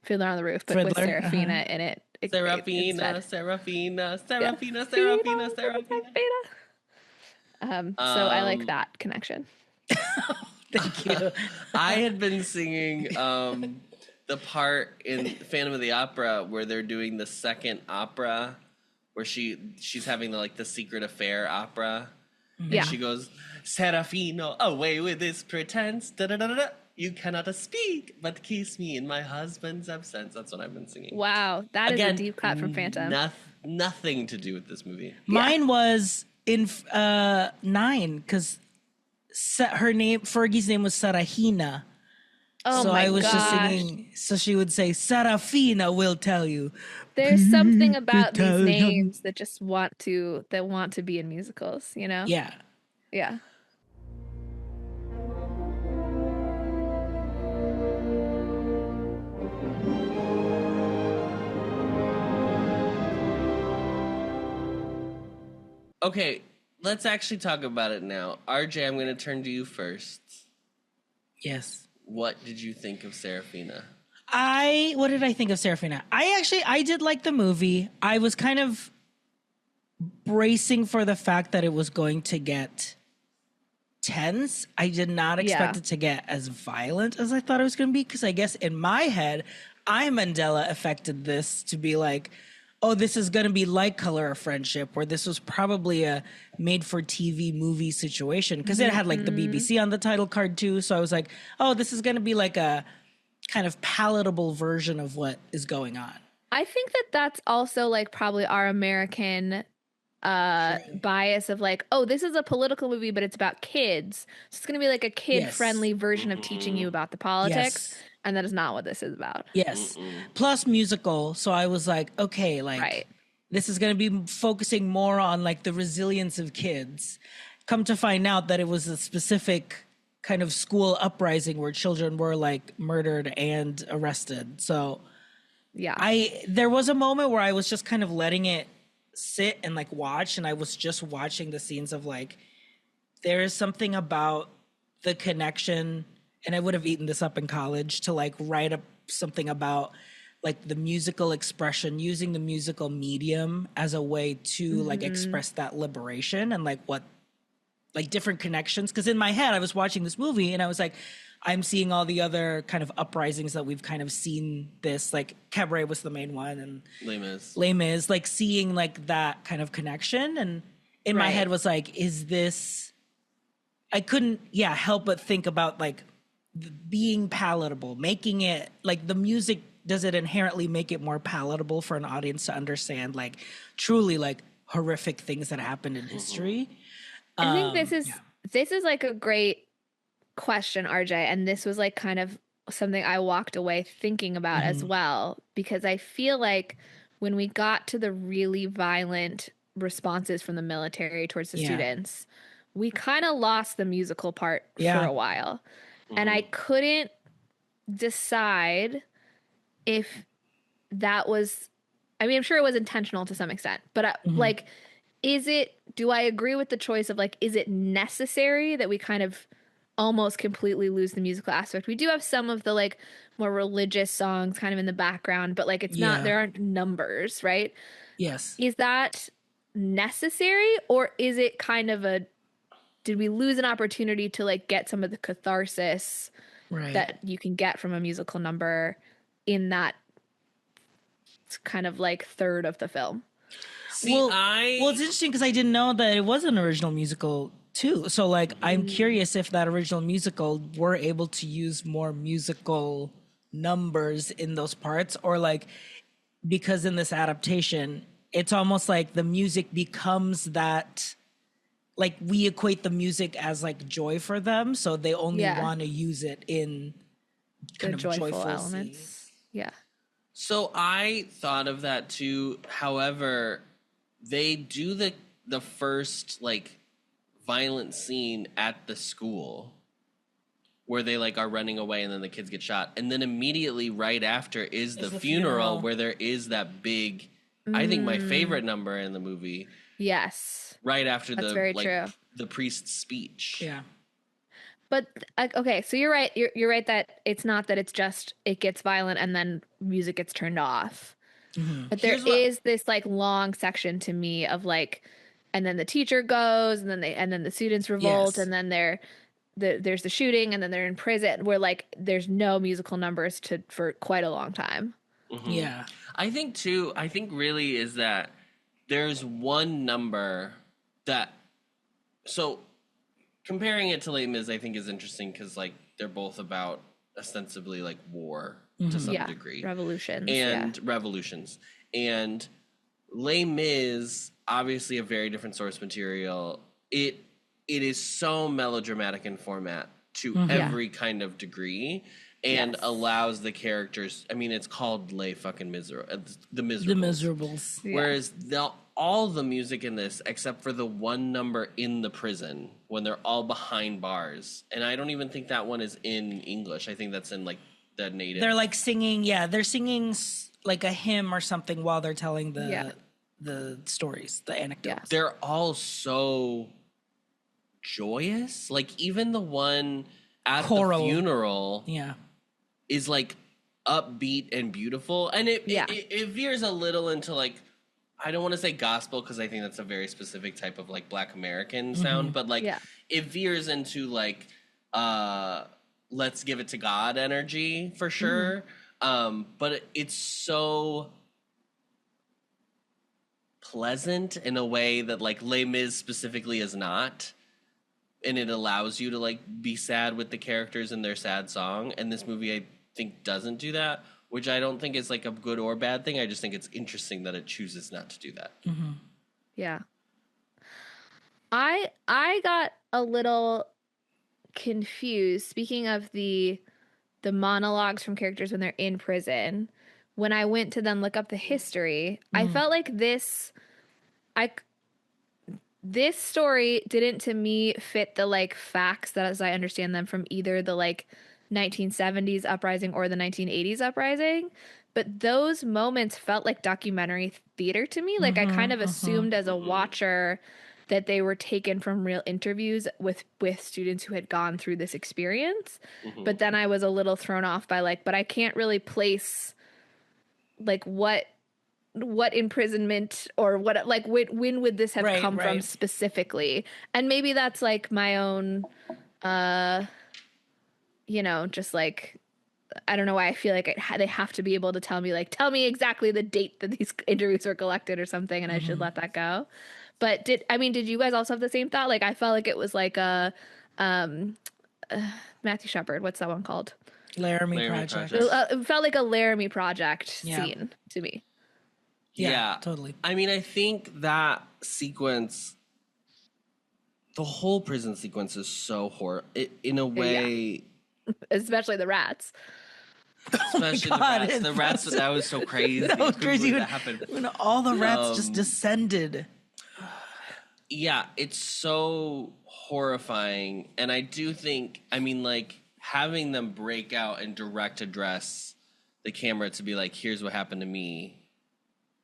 [SPEAKER 3] Fiddler on the Roof, but with
[SPEAKER 2] Fiddler,
[SPEAKER 3] Serafina in it.
[SPEAKER 1] Serafina,
[SPEAKER 3] instead.
[SPEAKER 1] Serafina,
[SPEAKER 3] Yeah.
[SPEAKER 1] Serafina, Serafina, Serafina.
[SPEAKER 3] So I like that connection.
[SPEAKER 2] Thank you.
[SPEAKER 1] I had been singing the part in Phantom of the Opera where they're doing the second opera, where she's having the secret affair opera.
[SPEAKER 3] Yeah.
[SPEAKER 1] And she goes, Serafino, away with this pretense. Da, da, da, da, da. You cannot speak, but kiss me in my husband's absence. That's what I've been singing.
[SPEAKER 3] Wow, that is
[SPEAKER 1] Again,
[SPEAKER 3] a deep cut from Phantom.
[SPEAKER 1] Nothing to do with this movie.
[SPEAKER 2] Mine was in 9 because Fergie's name was Sarafina.
[SPEAKER 3] Oh
[SPEAKER 2] So
[SPEAKER 3] my
[SPEAKER 2] I was just
[SPEAKER 3] gosh.
[SPEAKER 2] singing. So she would say, Sarafina will tell you.
[SPEAKER 3] There's something about these
[SPEAKER 2] Italian.
[SPEAKER 3] names that just want to be in musicals, you know?
[SPEAKER 2] Yeah.
[SPEAKER 3] Yeah.
[SPEAKER 1] Okay, let's actually talk about it now. RJ, I'm going to turn to you first.
[SPEAKER 2] Yes.
[SPEAKER 1] What did you think of Serafina?
[SPEAKER 2] What did I think of Serafina? I did like the movie. I was kind of bracing for the fact that it was going to get tense. I did not expect it to get as violent as I thought it was going to be, because I guess in my head, Mandela affected this to be like, oh, this is going to be like Color of Friendship, where this was probably a made-for-TV movie situation, because it had like the BBC on the title card too. So I was like, oh, this is going to be like a kind of palatable version of what is going on.
[SPEAKER 3] I think that that's also like probably our American bias of like, oh, this is a political movie, but it's about kids. So it's going to be like a kid-friendly version of teaching you about the politics.
[SPEAKER 2] Yes.
[SPEAKER 3] And that is not what this is about.
[SPEAKER 2] Yes. Plus musical. So I was like, okay, like this is going to be focusing more on like the resilience of kids. Come to find out that it was a specific kind of school uprising where children were like murdered and arrested. So
[SPEAKER 3] yeah,
[SPEAKER 2] there was a moment where I was just kind of letting it sit and like watch, and I was just watching the scenes of like, there is something about the connection. And I would have eaten this up in college to like write up something about like the musical expression, using the musical medium as a way to like express that liberation and like what, like different connections. Because in my head, I was watching this movie and I was like, I'm seeing all the other kind of uprisings that we've kind of seen this, like Cabaret was the main one, and Les Mis, like seeing like that kind of connection. And in my head was like, is this, I couldn't, help but think about like, being palatable, making it like the music, does it inherently make it more palatable for an audience to understand like truly like horrific things that happened in history?
[SPEAKER 3] I think this is like a great question, RJ, and this was like kind of something I walked away thinking about as well, because I feel like when we got to the really violent responses from the military towards the students, we kind of lost the musical part for a while. And I couldn't decide if that was, I mean, I'm sure it was intentional to some extent, but like, do I agree with the choice of like, is it necessary that we kind of almost completely lose the musical aspect? We do have some of the like more religious songs kind of in the background, but like, it's not, there aren't numbers, right?
[SPEAKER 2] Yes.
[SPEAKER 3] Is that necessary, or is it kind of did we lose an opportunity to like get some of the catharsis that you can get from a musical number in that kind of like third of the film?
[SPEAKER 1] See,
[SPEAKER 2] well, it's interesting because I didn't know that it was an original musical too. So like, I'm curious if that original musical were able to use more musical numbers in those parts, or like, because in this adaptation, it's almost like the music becomes that, like we equate the music as like joy for them. So they only want to use it in kind of joyful elements. Scenes.
[SPEAKER 3] Yeah.
[SPEAKER 1] So I thought of that too. However, they do the first like violent scene at the school where they like are running away and then the kids get shot. And then immediately right after is the funeral where there is that big, I think my favorite number in the movie.
[SPEAKER 3] Yes.
[SPEAKER 1] Right after
[SPEAKER 3] That's very true.
[SPEAKER 1] The priest's speech.
[SPEAKER 2] Yeah.
[SPEAKER 3] But okay, so you're right. You're right that it's not that it's just it gets violent and then music gets turned off. But there is this like long section to me of like, and then the teacher goes, and then the students revolt, and then there's the shooting, and then they're in prison, where like there's no musical numbers for quite a long time.
[SPEAKER 2] Yeah.
[SPEAKER 1] I think really is that there's one number that, so comparing it to Les Mis, I think is interesting because like they're both about ostensibly like war to some degree, revolutions. And Les Mis, obviously a very different source material. It is so melodramatic in format to every kind of degree, and allows the characters. I mean, it's called Les fucking Miserables, the Miserables.
[SPEAKER 2] The Miserables.
[SPEAKER 1] Whereas all the music in this, except for the one number in the prison when they're all behind bars, and I don't even think that one is in English. I think that's in like the native.
[SPEAKER 2] They're like singing. Yeah, they're singing like a hymn or something while they're telling the stories, the anecdotes.
[SPEAKER 1] They're all so joyous. Like even the one at the funeral, is like upbeat and beautiful, and it veers a little into like, I don't want to say gospel because I think that's a very specific type of like Black American sound, but like it veers into like let's give it to God energy for sure. But it's so pleasant in a way that like Les Mis specifically is not, and it allows you to like be sad with the characters in their sad song. And this movie, I think, doesn't do that, which I don't think is like a good or bad thing. I just think it's interesting that it chooses not to do that.
[SPEAKER 3] Yeah. I got a little confused. Speaking of the monologues from characters when they're in prison, when I went to then look up the history, I felt like this story didn't to me fit the like facts that as I understand them from either the like 1970s uprising or the 1980s uprising, but those moments felt like documentary theater to me. Like I kind of assumed as a watcher that they were taken from real interviews with students who had gone through this experience. But then I was a little thrown off by like, but I can't really place like what imprisonment or what, like when would this have come from specifically? And maybe that's like my own, just like, I don't know why I feel like they have to be able to tell me tell me exactly the date that these interviews were collected or something, and I should let that go. But did you guys also have the same thought? Like I felt like it was like a Matthew Shepard, what's that one called?
[SPEAKER 2] Laramie Project.
[SPEAKER 3] It felt like a Laramie Project scene to me.
[SPEAKER 1] Yeah,
[SPEAKER 2] totally.
[SPEAKER 1] I mean, I think that sequence, the whole prison sequence is so horrible in a way.
[SPEAKER 3] Especially the rats.
[SPEAKER 1] Especially the rats. That was so crazy.
[SPEAKER 2] That was crazy.
[SPEAKER 1] That happened.
[SPEAKER 2] When all the rats just descended.
[SPEAKER 1] yeah, it's so horrifying. And I do think, I mean, like, having them break out and direct address the camera to be like, here's what happened to me,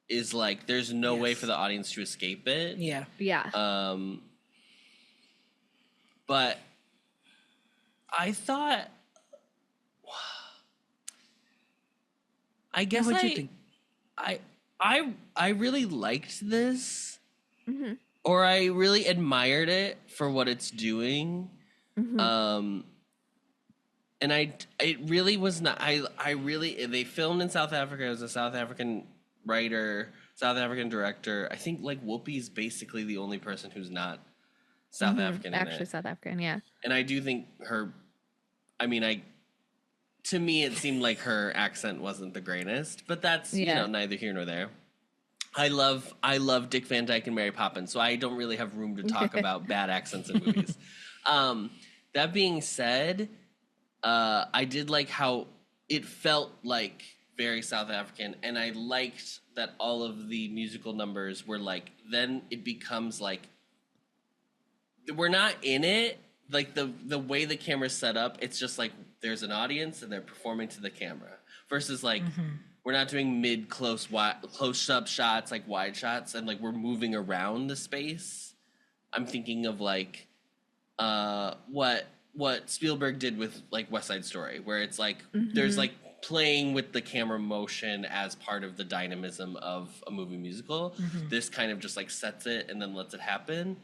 [SPEAKER 1] is like, there's no way for the audience to escape it.
[SPEAKER 2] Yeah.
[SPEAKER 3] Yeah.
[SPEAKER 1] But I thought, I guess
[SPEAKER 2] What'd you think?
[SPEAKER 1] I really liked this,
[SPEAKER 3] Mm-hmm.
[SPEAKER 1] or I really admired it for what it's doing.
[SPEAKER 3] Mm-hmm.
[SPEAKER 1] And it really was not. I really, they filmed in South Africa. It was a South African writer, South African director. I think like Whoopi's basically the only person who's not South African in
[SPEAKER 3] Actually,
[SPEAKER 1] it.
[SPEAKER 3] South African, yeah.
[SPEAKER 1] And I do think her. I mean, to me, it seemed like her accent wasn't the greatest, but that's neither here nor there. I love Dick Van Dyke and Mary Poppins, so I don't really have room to talk about bad accents in movies. That being said, I did like how it felt like very South African, and I liked that all of the musical numbers were like, then it becomes like, we're not in it. Like the way the camera's set up, it's just like there's an audience and they're performing to the camera. Versus like we're not doing mid close up shots, like wide shots, and like we're moving around the space. I'm thinking of like what Spielberg did with like West Side Story, where it's like there's like playing with the camera motion as part of the dynamism of a movie musical. This kind of just like sets it and then lets it happen.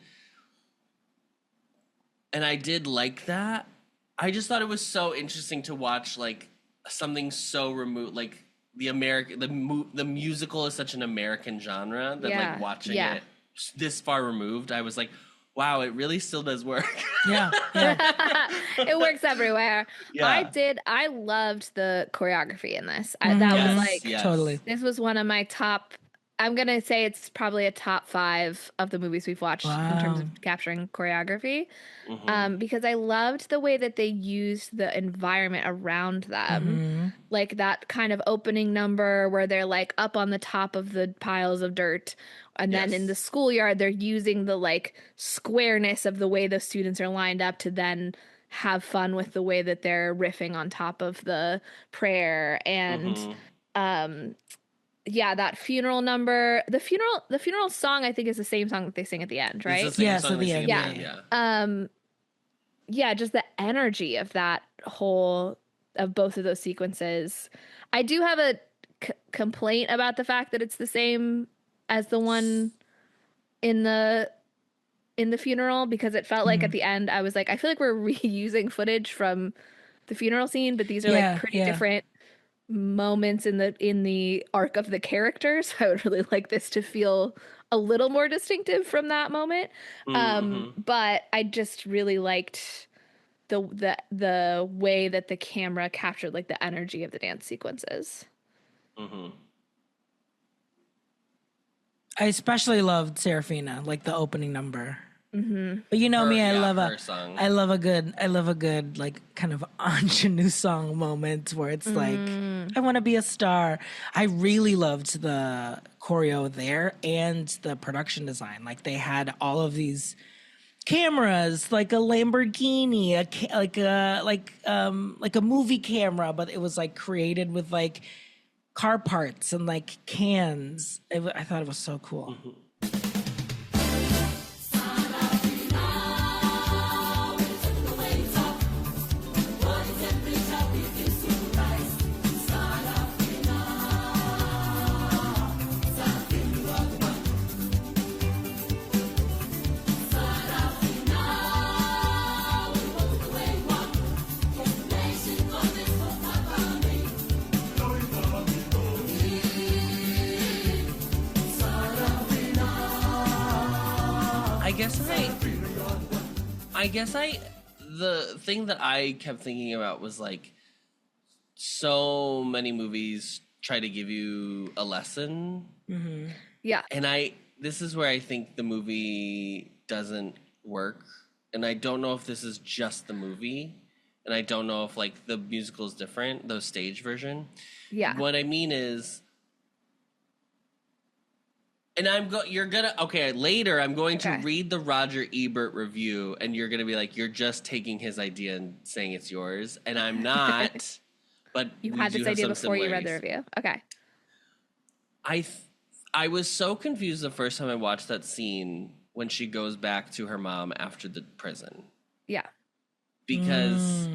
[SPEAKER 1] And I did like that. I just thought it was so interesting to watch like something so remote, like the musical is such an American genre that like watching it this far removed, I was like, wow, it really still does work.
[SPEAKER 2] Yeah.
[SPEAKER 3] It works everywhere.
[SPEAKER 1] Yeah.
[SPEAKER 3] I loved the choreography in this. Was like,
[SPEAKER 2] totally.
[SPEAKER 3] This was one of my top, I'm going to say it's probably a top 5 of the movies we've watched in terms of capturing choreography. Because I loved the way that they used the environment around them. Like that kind of opening number where they're like up on the top of the piles of dirt. And then in the schoolyard, they're using the like squareness of the way the students are lined up to then have fun with the way that they're riffing on top of the prayer. And that funeral number, the funeral song, I think is the same song that they sing at the end, right?
[SPEAKER 2] At the end.
[SPEAKER 3] Just the energy of that of both of those sequences. I do have a complaint about the fact that it's the same as the one in the funeral, because it felt like at the end I was like, I feel like we're reusing footage from the funeral scene, but these are like pretty different moments in the arc of the characters. I would really like this to feel a little more distinctive from that moment. But I just really liked the way that the camera captured like the energy of the dance sequences.
[SPEAKER 2] I especially loved Sarafina, like the opening number. But you know me, I love a good like kind of ingenue song moment where it's like, I want to be a star. I really loved the choreo there and the production design. Like they had all of these cameras, like a Lamborghini, like a movie camera, but it was like created with like car parts and like cans. I thought it was so cool.
[SPEAKER 1] The thing that I kept thinking about was like, so many movies try to give you a lesson.
[SPEAKER 3] Yeah.
[SPEAKER 1] And this is where I think the movie doesn't work. And I don't know if this is just the movie. And I don't know if like the musical is different, the stage version.
[SPEAKER 3] Yeah.
[SPEAKER 1] What I mean is, And later I'm going to read the Roger Ebert review, and you're gonna be like, you're just taking his idea and saying it's yours, and I'm not. But
[SPEAKER 3] you had this idea before you read the review. Okay.
[SPEAKER 1] I was so confused the first time I watched that scene when she goes back to her mom after the prison.
[SPEAKER 3] Yeah.
[SPEAKER 1] Because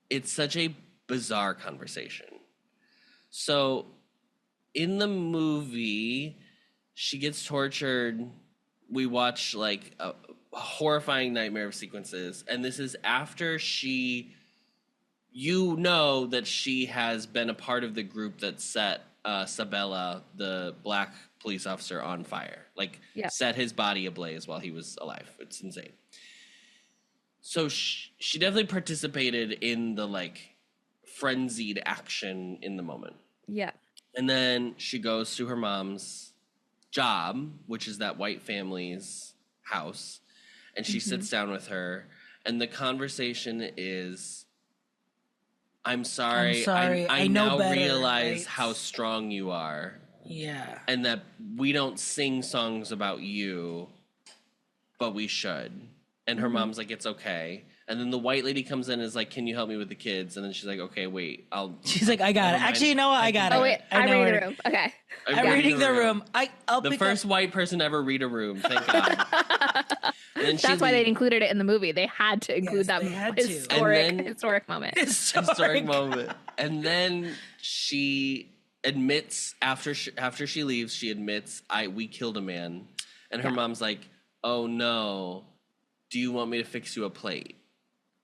[SPEAKER 1] it's such a bizarre conversation. So in the movie, she gets tortured. We watch like a horrifying nightmare of sequences. And this is after that she has been a part of the group that set Sabella, the black police officer, on fire. Set his body ablaze while he was alive. It's insane. So she definitely participated in the frenzied action in the moment.
[SPEAKER 3] Yeah.
[SPEAKER 1] And then she goes to her mom's job, which is that white family's house, and she sits down with her, and the conversation is, I'm sorry. I
[SPEAKER 2] know
[SPEAKER 1] now
[SPEAKER 2] better,
[SPEAKER 1] realize
[SPEAKER 2] right?
[SPEAKER 1] how strong you are.
[SPEAKER 2] Yeah.
[SPEAKER 1] And that we don't sing songs about you, but we should. And her mom's like, it's okay. And then the white lady comes in and is like, can you help me with the kids? And then she's like, okay, wait,
[SPEAKER 2] She's like, I got it. Actually, you know what? I got it.
[SPEAKER 3] Oh, wait, I'm reading the room. Okay.
[SPEAKER 1] I'm
[SPEAKER 2] reading the room. I'll
[SPEAKER 1] the
[SPEAKER 2] pick
[SPEAKER 1] first white person to ever read a room. Thank God.
[SPEAKER 3] That's why they included it in the movie. They had to include that historic moment.
[SPEAKER 1] Historic moment. And then she admits, after she leaves, she admits, we killed a man. And her mom's like, oh no, do you want me to fix you a plate?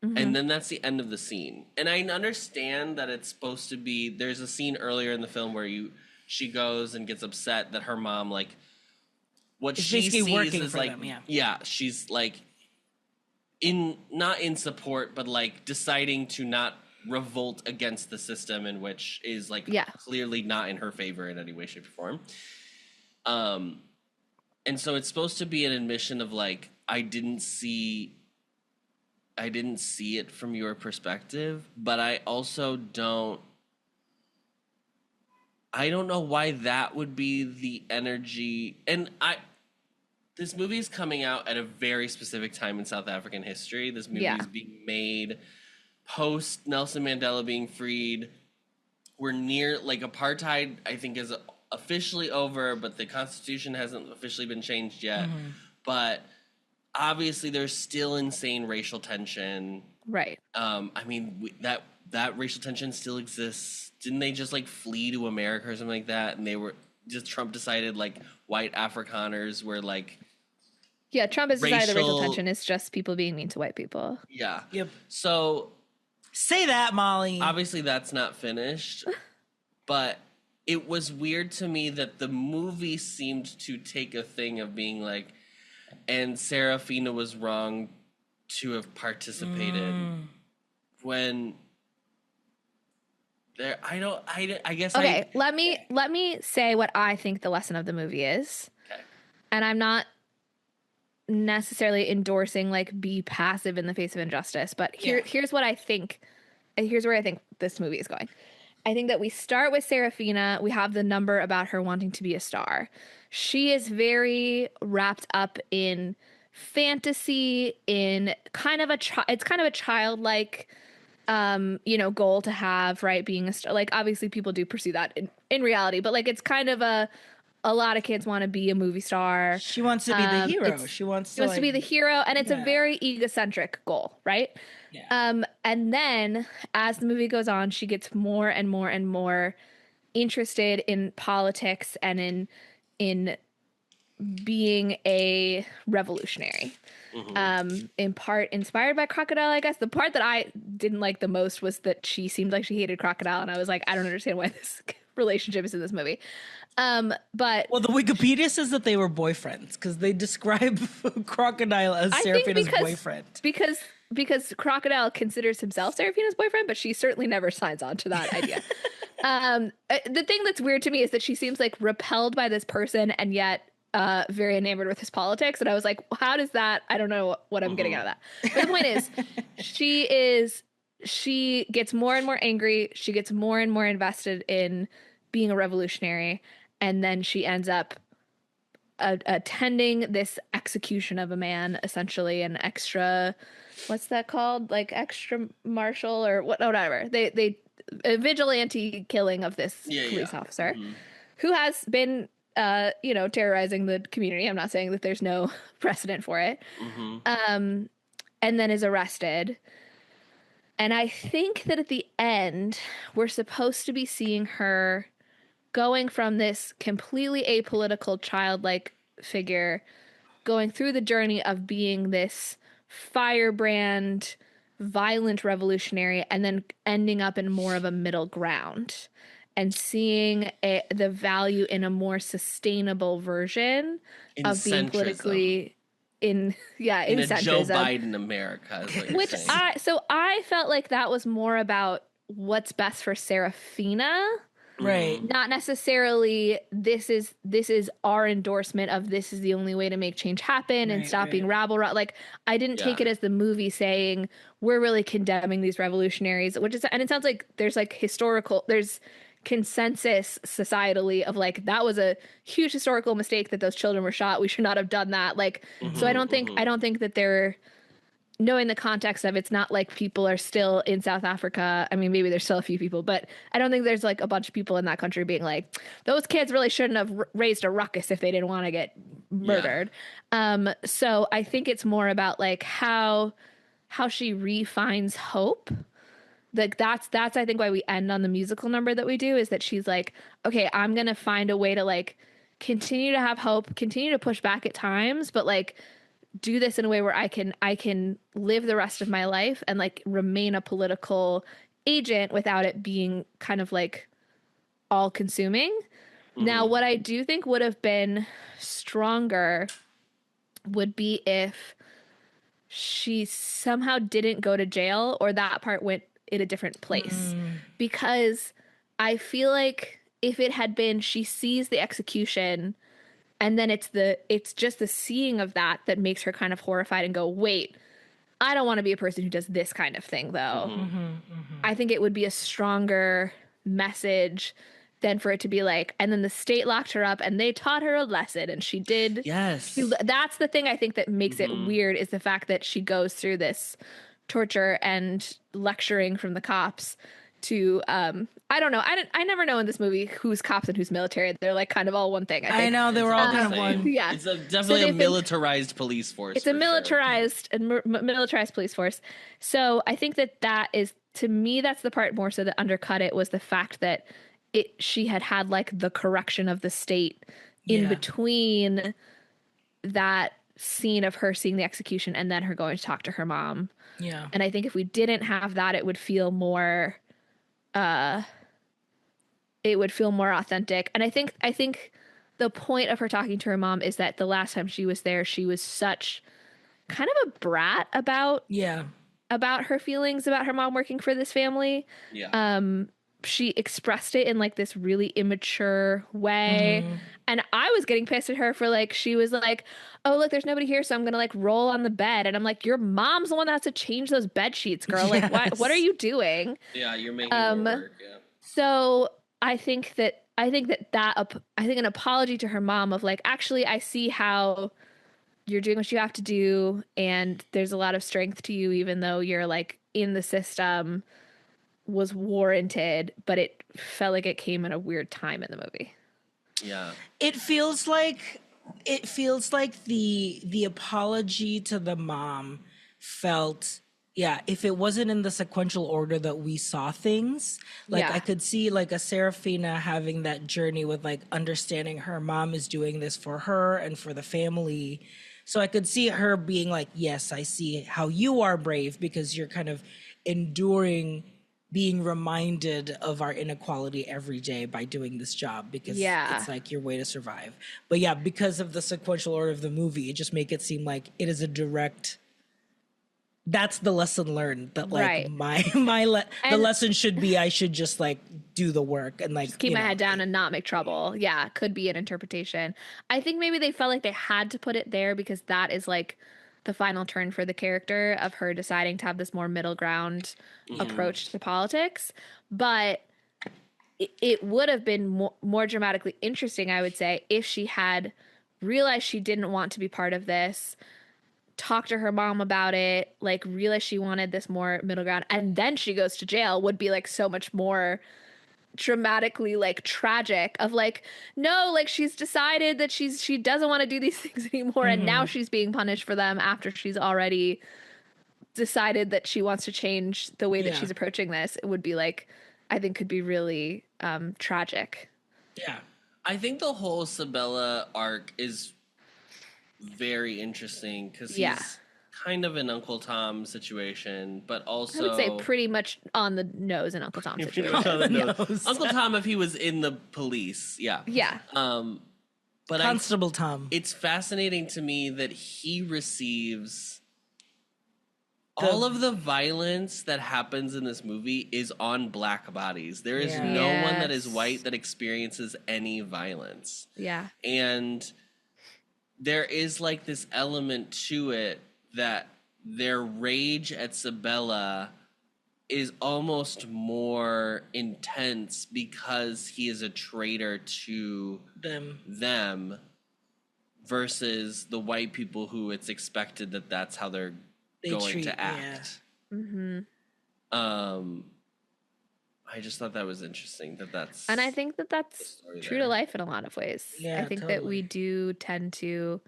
[SPEAKER 1] And then that's the end of the scene. And I understand that it's supposed to be, there's a scene earlier in the film where she goes and gets upset that her mom, what she sees is them, she's not in support, but deciding to not revolt against the system, in which is clearly not in her favor in any way, shape, or form. And so it's supposed to be an admission of I didn't see it from your perspective, but I also don't know why that would be the energy. And this movie is coming out at a very specific time in South African history. This movie is being made post Nelson Mandela being freed. We're near apartheid, I think, is officially over, but the Constitution hasn't officially been changed yet. But obviously, there's still insane racial tension.
[SPEAKER 3] Right.
[SPEAKER 1] That racial tension still exists. Didn't they just flee to America or something like that? And they were just, Trump decided white Afrikaners were
[SPEAKER 3] yeah, Trump has decided the racial tension is just people being mean to white people.
[SPEAKER 1] Yeah.
[SPEAKER 2] Yep.
[SPEAKER 1] So
[SPEAKER 2] say that, Molly.
[SPEAKER 1] Obviously, that's not finished, but it was weird to me that the movie seemed to take a thing of being and Sarafina was wrong to have participated when there. I guess.
[SPEAKER 3] Okay, let me say what I think the lesson of the movie is.
[SPEAKER 1] Okay.
[SPEAKER 3] And I'm not necessarily endorsing be passive in the face of injustice, but here's what I think. Here's where I think this movie is going. I think that we start with Sarafina. We have the number about her wanting to be a star. She is very wrapped up in fantasy, in kind of a childlike, goal to have, right? Being a star. Obviously people do pursue that in reality, but it's kind of a lot of kids want to be a movie star.
[SPEAKER 2] She wants to be the hero. She wants to
[SPEAKER 3] be the hero, and it's a very egocentric goal, right? Yeah. And then as the movie goes on, she gets more and more and more interested in politics and in being a revolutionary. In part inspired by Crocodile, I guess. The part that I didn't like the most was that she seemed like she hated Crocodile, and I was like, I don't understand why this relationship is in this movie. But
[SPEAKER 2] the Wikipedia says that they were boyfriends because they describe Crocodile as Sarafina's boyfriend.
[SPEAKER 3] Because Crocodile considers himself Sarafina's boyfriend, but she certainly never signs on to that idea. The thing that's weird to me is that she seems repelled by this person and yet very enamored with his politics. And I was like, how does that? I don't know what I'm getting out of that. But the point is, she gets more and more angry. She gets more and more invested in being a revolutionary. And then she ends up attending this execution of a man, essentially an extra, what's that called? Like extra marshal or whatever. They a vigilante killing of this police officer who has been, terrorizing the community. I'm not saying that there's no precedent for it. And then is arrested. And I think that at the end, we're supposed to be seeing her going from this completely apolitical childlike figure, going through the journey of being this firebrand, violent revolutionary, and then ending up in more of a middle ground and seeing the value in a more sustainable version of being politically in a Joe
[SPEAKER 1] Biden America, is what you're
[SPEAKER 3] which
[SPEAKER 1] saying.
[SPEAKER 3] I felt like that was more about what's best for Sarafina.
[SPEAKER 2] Right.
[SPEAKER 3] Not necessarily this is our endorsement of this is the only way to make change happen and stop being rabble. Like, I didn't take it as the movie saying we're really condemning these revolutionaries, and it sounds like there's like there's consensus societally of like, that was a huge historical mistake that those children were shot. We should not have done that. Like, so I don't think that they're, knowing the context of it's not like people are still in South Africa. I mean, maybe there's still a few people, but I don't think there's like a bunch of people in that country being like, those kids really shouldn't have raised a ruckus if they didn't want to get murdered. So I think it's more about like how she refines hope. Like that's I think why we end on the musical number that we do, is that she's like, okay, I'm going to find a way to like continue to have hope, continue to push back at times, but like do this in a way where I can live the rest of my life and like remain a political agent without it being kind of like all consuming. Now, what I do think would have been stronger would be if she somehow didn't go to jail, or that part went in a different place, because I feel like if it had been, she sees the execution and then it's just the seeing of that makes her kind of horrified and go, wait, I don't want to be a person who does this kind of thing, though. I think it would be a stronger message than for it to be like, and then the state locked her up and they taught her a lesson and she did.
[SPEAKER 1] Yes.
[SPEAKER 3] That's the thing I think that makes it weird, is the fact that she goes through this torture and lecturing from the cops to I don't know. I never know in this movie who's cops and who's military. They're like kind of all one thing. I know
[SPEAKER 2] they were all kind of one.
[SPEAKER 3] Yeah,
[SPEAKER 1] it's definitely a militarized police force.
[SPEAKER 3] It's a militarized militarized police force. So I think that is, to me, that's the part more so that undercut it, was the fact that she had like the correction of the state in between that scene of her seeing the execution and then her going to talk to her mom.
[SPEAKER 2] Yeah.
[SPEAKER 3] And I think if we didn't have that, it would feel more authentic. And I think the point of her talking to her mom is that the last time she was there, she was such kind of a brat about her feelings about her mom working for this family.
[SPEAKER 1] Yeah.
[SPEAKER 3] She expressed it in like this really immature way. And I was getting pissed at her for like, she was like, oh, look, there's nobody here, so I'm going to like roll on the bed. And I'm like, your mom's the one that has to change those bed sheets, girl. Like, what are you doing?
[SPEAKER 1] Yeah, you're making it work. Yeah.
[SPEAKER 3] So I think an apology to her mom of like, actually, I see how you're doing what you have to do, and there's a lot of strength to you, even though you're like in the system, was warranted, but it felt like it came at a weird time in the movie.
[SPEAKER 1] Yeah.
[SPEAKER 2] It feels like the apology to the mom felt, if it wasn't in the sequential order that we saw things, like I could see like a Sarafina having that journey with like understanding her mom is doing this for her and for the family. So I could see her being like, yes, I see how you are brave, because you're kind of enduring being reminded of our inequality every day by doing this job, because it's like your way to survive. But because of the sequential order of the movie, it just make it seem like it is a direct, that's the lesson learned, that like the lesson should be, I should just like do the work and like just
[SPEAKER 3] keep my head down and not make trouble. Yeah, could be an interpretation. I think maybe they felt like they had to put it there because that is like the final turn for the character of her deciding to have this more middle ground approach to politics. But it would have been more dramatically interesting, I would say, if she had realized she didn't want to be part of this, talk to her mom about it, like realize she wanted this more middle ground, and then she goes to jail would be like so much more dramatically like tragic of like, no, like she's decided that she doesn't want to do these things anymore, and now she's being punished for them after she's already decided that she wants to change the way that she's approaching this. It would be like, I think could be really tragic.
[SPEAKER 2] Yeah.
[SPEAKER 1] I think the whole Sabella arc is very interesting because
[SPEAKER 3] Yeah.
[SPEAKER 1] he's kind of an Uncle Tom situation, but also
[SPEAKER 3] I would say pretty much on the nose in Uncle Tom's situation.
[SPEAKER 1] Uncle Tom if he was in the police, yeah.
[SPEAKER 3] Yeah.
[SPEAKER 1] But
[SPEAKER 2] Constable Tom.
[SPEAKER 1] It's fascinating to me that he receives all of the violence that happens in this movie is on black bodies. There is no one that is white that experiences any violence.
[SPEAKER 3] Yeah.
[SPEAKER 1] And there is like this element to it that their rage at Sabella is almost more intense because he is a traitor to them versus the white people who it's expected that that's how they're going to act.
[SPEAKER 3] Yeah. Mm-hmm.
[SPEAKER 1] I just thought that was interesting that's
[SPEAKER 3] and I think that that's true to life in a lot of ways.
[SPEAKER 2] Yeah,
[SPEAKER 3] I think that we do tend to,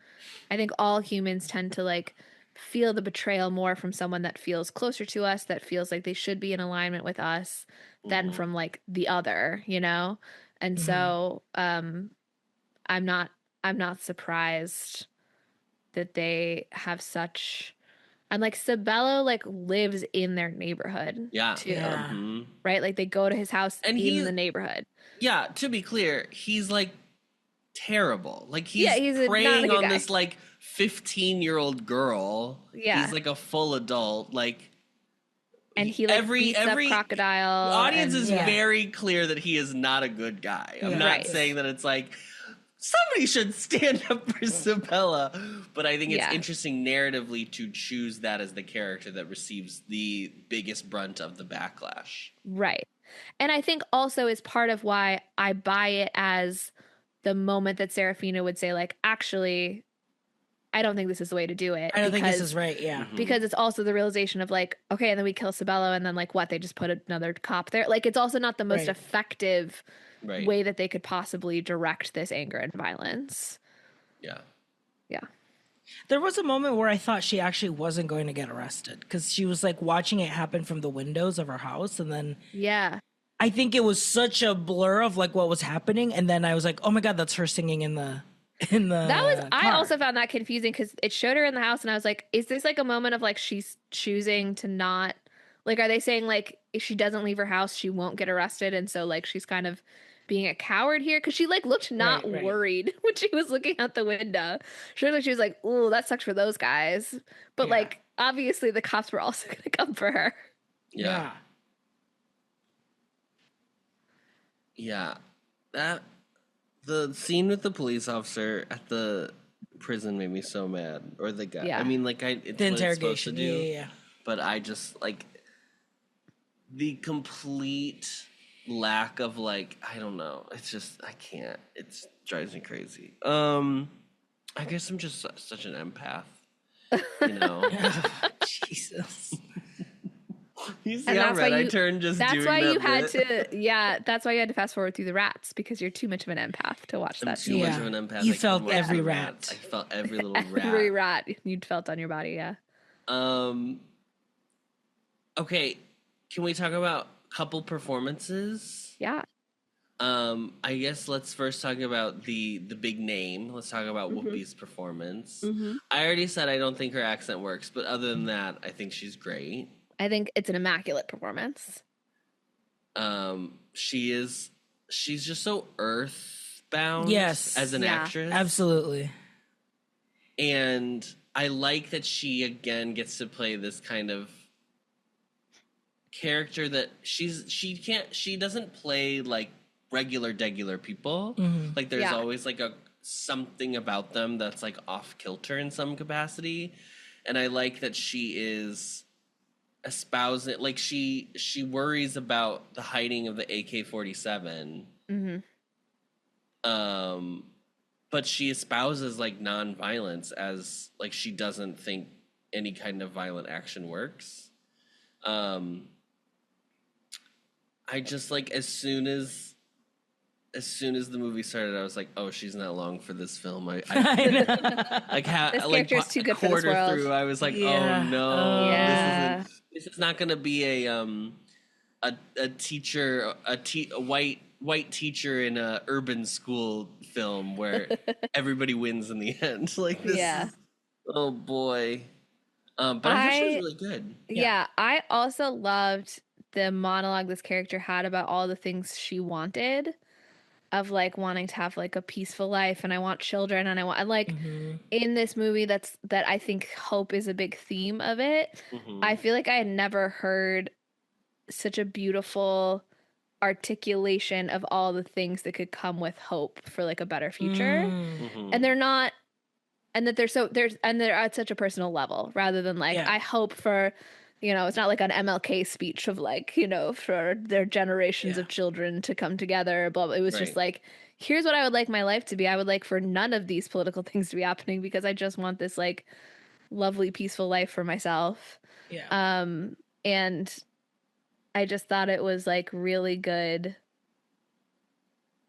[SPEAKER 3] I think all humans tend to like feel the betrayal more from someone that feels closer to us, that feels like they should be in alignment with us than from like the other, you know? And so I'm not surprised that they have such. And like Sabella like lives in their neighborhood too.
[SPEAKER 2] Yeah.
[SPEAKER 3] Right? Like they go to his house and in the neighborhood.
[SPEAKER 1] Yeah, to be clear, he's like terrible. Like he's preying on this like 15-year-old girl.
[SPEAKER 3] Yeah.
[SPEAKER 1] He's like a full adult. Like
[SPEAKER 3] and he like beats up Crocodile.
[SPEAKER 1] The audience is very clear that he is not a good guy. I'm not saying that it's like somebody should stand up for Sabella, but I think it's interesting narratively to choose that as the character that receives the biggest brunt of the backlash.
[SPEAKER 3] Right. And I think also is part of why I buy it as the moment that Sarafina would say like, actually, I don't think this is the way to do it.
[SPEAKER 2] I don't think this is right, yeah.
[SPEAKER 3] Because it's also the realization of like, okay, and then we kill Sabella and then like what, they just put another cop there. Like it's also not the most effective way that they could possibly direct this anger and violence.
[SPEAKER 1] Yeah.
[SPEAKER 3] Yeah.
[SPEAKER 2] There was a moment where I thought she actually wasn't going to get arrested because she was like watching it happen from the windows of her house. And then I think it was such a blur of like what was happening. And then I was like, oh my God, that's her singing in the that was car.
[SPEAKER 3] I also found that confusing because it showed her in the house and I was like, is this like a moment of like she's choosing to not like, are they saying like if she doesn't leave her house she won't get arrested and so like she's kind of being a coward here? Because she like looked not worried when she was looking out the window. She was like, ooh, that sucks for those guys, but like obviously the cops were also gonna come for her.
[SPEAKER 1] That the scene with the police officer at the prison made me so mad. Or the guy. I mean, like, it's
[SPEAKER 2] the
[SPEAKER 1] what
[SPEAKER 2] interrogation.
[SPEAKER 1] It's supposed to do. But I just, like, the complete lack of, like, I don't know. It's just, I can't. It drives me crazy. I guess I'm just such an empath. You know?
[SPEAKER 2] Jesus.
[SPEAKER 1] You see how red I turned just doing that.
[SPEAKER 3] That's why you had to, that's why you had to fast forward through the rats because you're too much of an empath to watch that.
[SPEAKER 1] Too much of an empath.
[SPEAKER 2] You felt every rat.
[SPEAKER 1] I felt every little rat.
[SPEAKER 3] Every rat you'd felt on your body,
[SPEAKER 1] Okay, can we talk about couple performances?
[SPEAKER 3] Yeah.
[SPEAKER 1] I guess let's first talk about the big name. Let's talk about Whoopi's performance. I already said I don't think her accent works, but other than that, I think she's great.
[SPEAKER 3] I think it's an immaculate performance.
[SPEAKER 1] She's just so earthbound as an actress.
[SPEAKER 2] Absolutely.
[SPEAKER 1] And I like that she again gets to play this kind of character that she doesn't play like regular people. Like there's always like something about them that's like off kilter in some capacity. And I like that she is espousing, like she worries about the hiding of the AK-47. but she espouses like non-violence as like she doesn't think any kind of violent action works. I just like as soon as the movie started, I was like, "Oh, she's not long for this film." I like
[SPEAKER 3] This character is too good for this
[SPEAKER 1] quarter
[SPEAKER 3] world.
[SPEAKER 1] through, I was like,
[SPEAKER 2] Yeah.
[SPEAKER 1] "Oh no,
[SPEAKER 3] Yeah.
[SPEAKER 1] this is not going to be a teacher a white teacher in a urban school film where everybody wins in the end." Like this is, oh boy. But I thought she was really good.
[SPEAKER 3] Yeah, I also loved the monologue this character had about all the things she wanted, of like wanting to have like a peaceful life, and I want children, and I want like in this movie that I think hope is a big theme of it. I feel like I had never heard such a beautiful articulation of all the things that could come with hope for like a better future. And they're not, and that they're at such a personal level, rather than like I hope for, you know, it's not like an MLK speech of like, you know, for their generations of children to come together, blah, blah. It was just like, here's what I would like my life to be. I would like for none of these political things to be happening, because I just want this like lovely, peaceful life for myself. And I just thought it was like really good.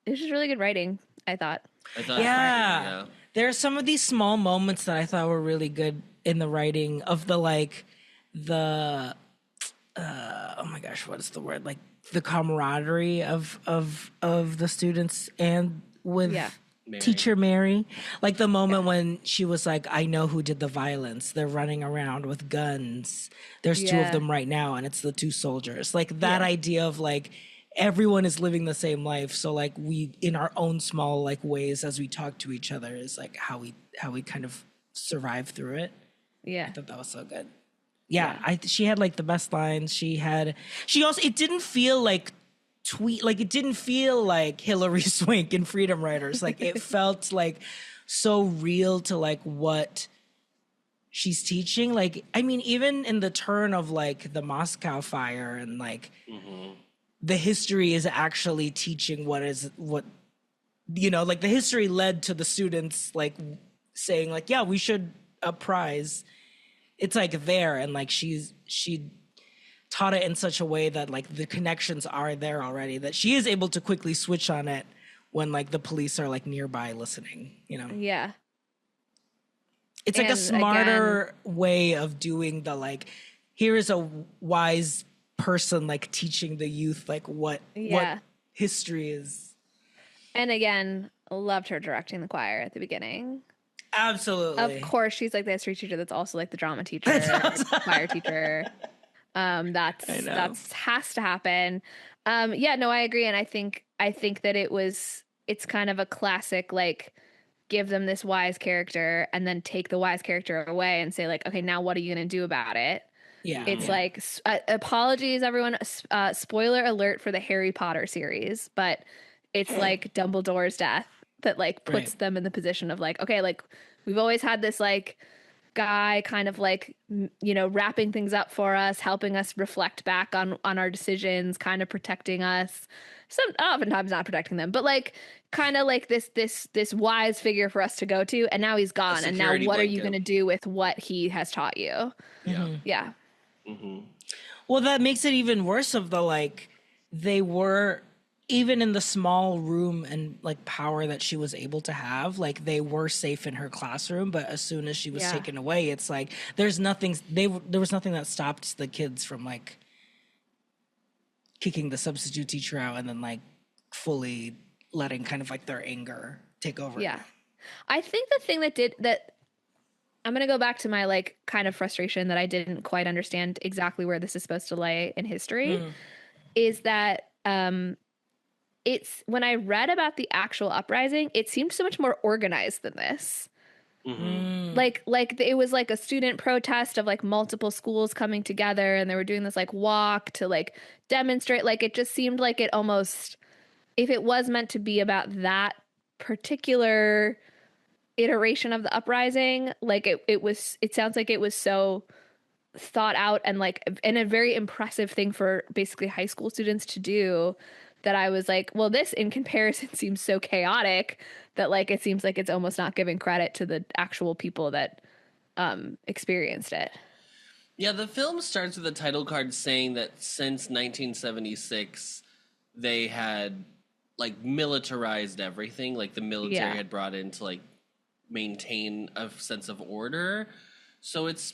[SPEAKER 3] It was just really good writing, I thought.
[SPEAKER 2] Yeah. There are some of these small moments that I thought were really good in the writing of the like the oh my gosh, what is the word? Like the camaraderie of the students and with teacher Mary. Like the moment when she was like, I know who did the violence. They're running around with guns. There's two of them right now, and it's the two soldiers. Like that idea of like everyone is living the same life. So like we in our own small like ways as we talk to each other is like how we kind of survive through it. Yeah. I thought that was so good. She had like the best lines. She also, it didn't feel like it didn't feel like Hilary Swank in Freedom Writers. Like it felt like so real to like what she's teaching. Like, I mean, even in the turn of like the Moscow fire and like the history is actually teaching what, you know, like the history led to the students like saying like, yeah, we should uprise. It's like there, and like she taught it in such a way that like the connections are there already, that she is able to quickly switch on it when like the police are like nearby listening, you know?
[SPEAKER 3] Yeah.
[SPEAKER 2] It's like a smarter way of doing the like, here is a wise person like teaching the youth like what history is.
[SPEAKER 3] And again, loved her directing the choir at the beginning.
[SPEAKER 2] Absolutely.
[SPEAKER 3] Of course, she's like the history teacher that's also like the drama teacher, choir teacher. That's has to happen. I agree, and I think that it's kind of a classic like give them this wise character and then take the wise character away and say like, okay, now what are you going to do about it? Yeah, it's like apologies, everyone. Spoiler alert for the Harry Potter series, but it's like Dumbledore's death that like puts them in the position of like, okay, like we've always had this like guy kind of like, you know, wrapping things up for us, helping us reflect back on our decisions, kind of protecting us. Oftentimes not protecting them, but like kind of like this wise figure for us to go to, and now he's gone, and now what are you going to do with what he has taught you? Yeah.
[SPEAKER 2] Well, that makes it even worse of the like they were, even in the small room and like power that she was able to have, like they were safe in her classroom, but as soon as she was taken away, it's like there was nothing that stopped the kids from like kicking the substitute teacher out and then like fully letting kind of like their anger take over. Yeah.
[SPEAKER 3] I think the thing that I'm going to go back to my like kind of frustration that I didn't quite understand exactly where this is supposed to lay in history is that it's when I read about the actual uprising, it seemed so much more organized than this. Like it was like a student protest of like multiple schools coming together, and they were doing this like walk to like demonstrate. Like it just seemed like it almost, if it was meant to be about that particular iteration of the uprising, like it sounds like it was so thought out and like and a very impressive thing for basically high school students to do, that I was like, well, this in comparison seems so chaotic that like it seems like it's almost not giving credit to the actual people that experienced it.
[SPEAKER 1] Yeah, the film starts with a title card saying that since 1976, they had like militarized everything. Like the military had brought in to like maintain a sense of order. So it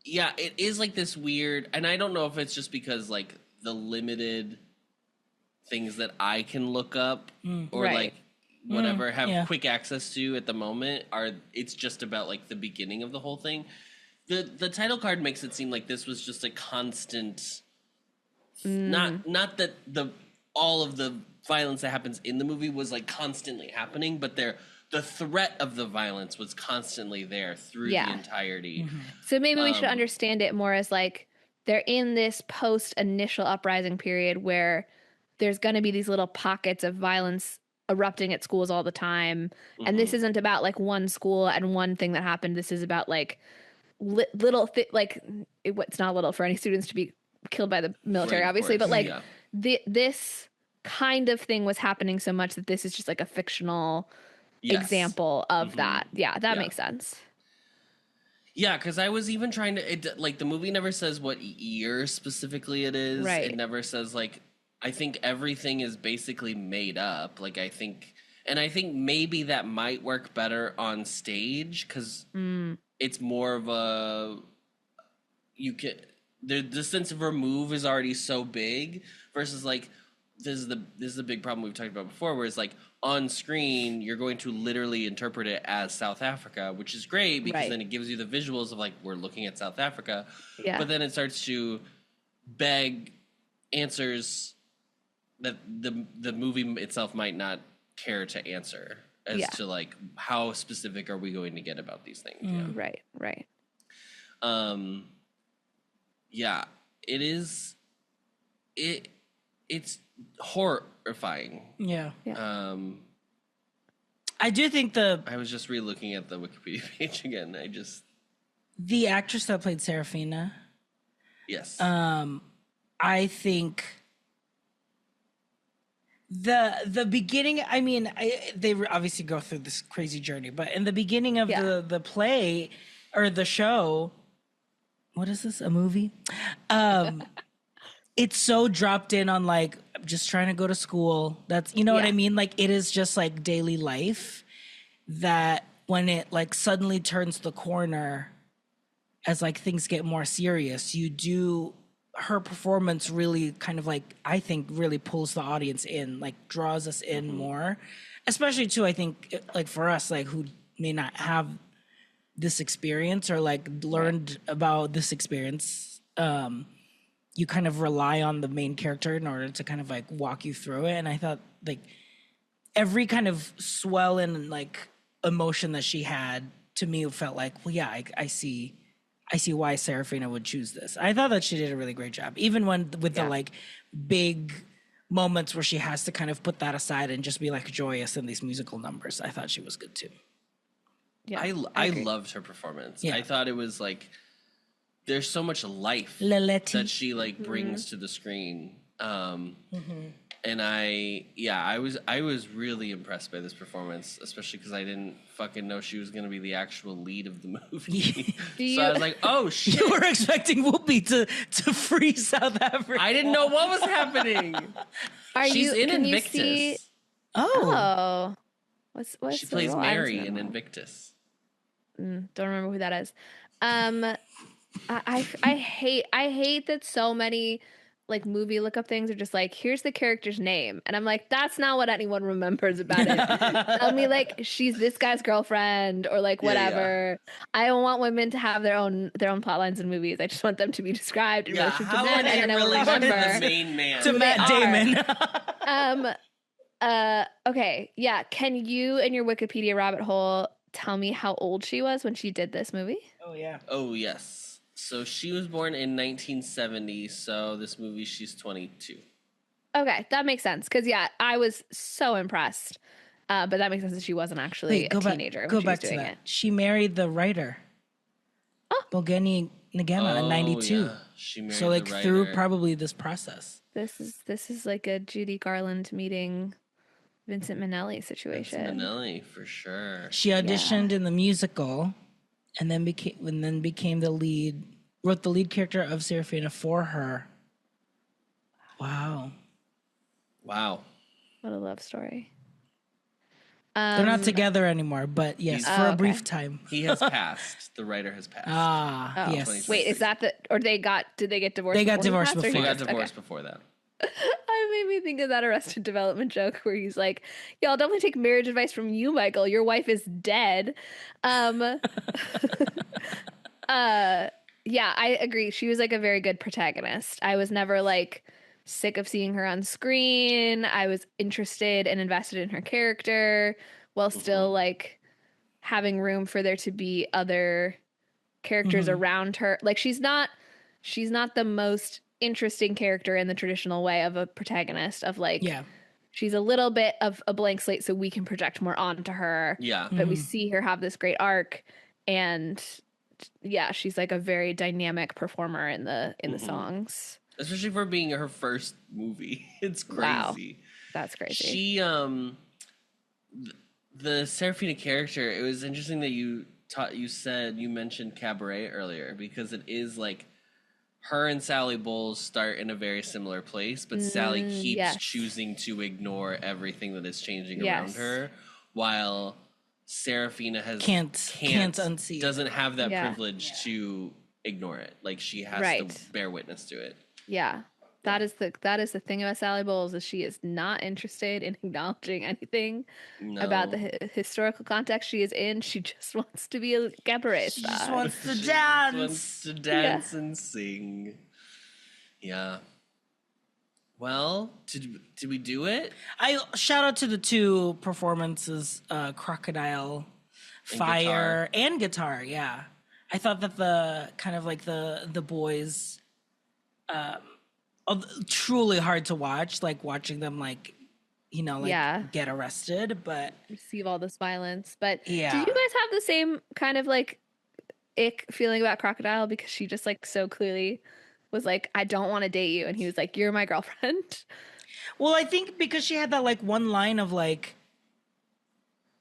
[SPEAKER 1] is like this weird, and I don't know if it's just because like the limited things that I can look up or like whatever have quick access to at the moment it's just about like the beginning of the whole thing. The title card makes it seem like this was just a constant not that all of the violence that happens in the movie was like constantly happening, but the threat of the violence was constantly there through the entirety.
[SPEAKER 3] So maybe we should understand it more as like they're in this post initial uprising period where there's going to be these little pockets of violence erupting at schools all the time. And this isn't about like one school and one thing that happened. This is about like it's not little for any students to be killed by the military, obviously, but like this kind of thing was happening so much that this is just like a fictional example of that. Yeah, that makes sense.
[SPEAKER 1] Yeah, because I was even trying to like the movie never says what year specifically it is. Right. It never says like, I think everything is basically made up. Like I think maybe that might work better on stage because it's more of a the sense of remove is already so big versus like this is the big problem we've talked about before, where it's like on screen you're going to literally interpret it as South Africa, which is great because then it gives you the visuals of like we're looking at South Africa, but then it starts to beg answers that the movie itself might not care to answer as to like how specific are we going to get about these things.
[SPEAKER 3] Right
[SPEAKER 1] it is it's horrifying.
[SPEAKER 2] I do think
[SPEAKER 1] I was just re-looking at the Wikipedia page again.
[SPEAKER 2] The actress that played Sarafina, I think the beginning, I mean, they obviously go through this crazy journey, but in the beginning of the play or the show, what is this, a movie? It's so dropped in on like, I'm just trying to go to school. That's, you know what I mean? Like it is just like daily life that when it like suddenly turns the corner as like things get more serious, her performance really kind of like, I think really pulls the audience in, like draws us in more, especially too, I think like for us, like who may not have this experience or like learned about this experience, you kind of rely on the main character in order to kind of like walk you through it. And I thought like every kind of swell in like emotion that she had to me felt like, well, yeah, I see why Sarafina would choose this. I thought that she did a really great job, even when with the like big moments where she has to kind of put that aside and just be like joyous in these musical numbers. I thought she was good too.
[SPEAKER 1] Yeah, I loved her performance. I thought it was like, there's so much life that she like brings to the screen. And I was really impressed by this performance, especially because I didn't fucking know she was going to be the actual lead of the movie. So I was like, oh shit.
[SPEAKER 2] You were expecting Whoopi to free South Africa.
[SPEAKER 1] I didn't know what was happening. She's in Invictus.
[SPEAKER 3] What's
[SPEAKER 1] she plays Mary in Invictus.
[SPEAKER 3] Don't remember who that is. I hate that so many like movie lookup things are just like, here's the character's name, and I'm like, that's not what anyone remembers about it. Tell me like she's this guy's girlfriend or like whatever. I don't want women to have their own plot lines in movies. I just want them to be described in relation to men, and then I will remember
[SPEAKER 1] the main man
[SPEAKER 2] to Matt Damon.
[SPEAKER 3] Okay, yeah. Can you in your Wikipedia rabbit hole tell me how old she was when she did this movie?
[SPEAKER 1] Oh yes. So she was born in 1970, so this movie she's 22.
[SPEAKER 3] Okay, that makes sense. Because, I was so impressed. But that makes sense that she wasn't actually a teenager when she was doing it.
[SPEAKER 2] She married the writer, Bongani Ngema, in 92.
[SPEAKER 1] Yeah. She married
[SPEAKER 2] so, like,
[SPEAKER 1] the writer.
[SPEAKER 2] through probably this process.
[SPEAKER 3] This is like a Judy Garland meeting Vincent Minnelli situation.
[SPEAKER 1] Vincent Minnelli for sure.
[SPEAKER 2] She auditioned in the musical, and then became the lead. Wrote the lead character of Sarafina for her. Wow.
[SPEAKER 1] Wow.
[SPEAKER 3] What a love story.
[SPEAKER 2] They're not together anymore, but yes, for a brief time.
[SPEAKER 1] He has passed. The writer has passed.
[SPEAKER 2] Yes.
[SPEAKER 3] Wait, is that or did they get divorced?
[SPEAKER 2] They got divorced before.
[SPEAKER 1] They got divorced before that.
[SPEAKER 3] I made me think of that Arrested Development joke where he's like, "Yeah, I'll definitely take marriage advice from you, Michael. Your wife is dead." Yeah, I agree. She was like a very good protagonist. I was never like sick of seeing her on screen. I was interested and invested in her character while still like having room for there to be other characters around her. Like she's not the most interesting character in the traditional way of a protagonist of like she's a little bit of a blank slate so we can project more onto her.
[SPEAKER 1] Yeah.
[SPEAKER 3] But we see her have this great arc, and she's like a very dynamic performer in the songs.
[SPEAKER 1] Especially for being her first movie. It's crazy.
[SPEAKER 3] Wow. That's crazy.
[SPEAKER 1] She the Serafina character, it was interesting that you mentioned Cabaret earlier, because it is like her and Sally Bowles start in a very similar place, but Sally keeps choosing to ignore everything that is changing around her, while Serafina can't unsee, doesn't have that privilege to ignore it. Like she has to bear witness to it.
[SPEAKER 3] Yeah. That is the thing about Sally Bowles, is she is not interested in acknowledging anything about the historical context she is in. She just wants to be a cabaret star.
[SPEAKER 2] She just wants to dance.
[SPEAKER 1] Wants to dance and sing. Yeah. Well, did we do it?
[SPEAKER 2] I shout out to the two performances, Crocodile, Fire, and Guitar. Yeah, I thought that the kind of like the boys. Truly hard to watch, like watching them like get arrested, but
[SPEAKER 3] receive all this violence. But
[SPEAKER 2] do you
[SPEAKER 3] guys have the same kind of like ick feeling about Crocodile, because she just like so clearly was like, I don't want to date you, and he was like, you're my girlfriend?
[SPEAKER 2] Well, I think because she had that like one line of like,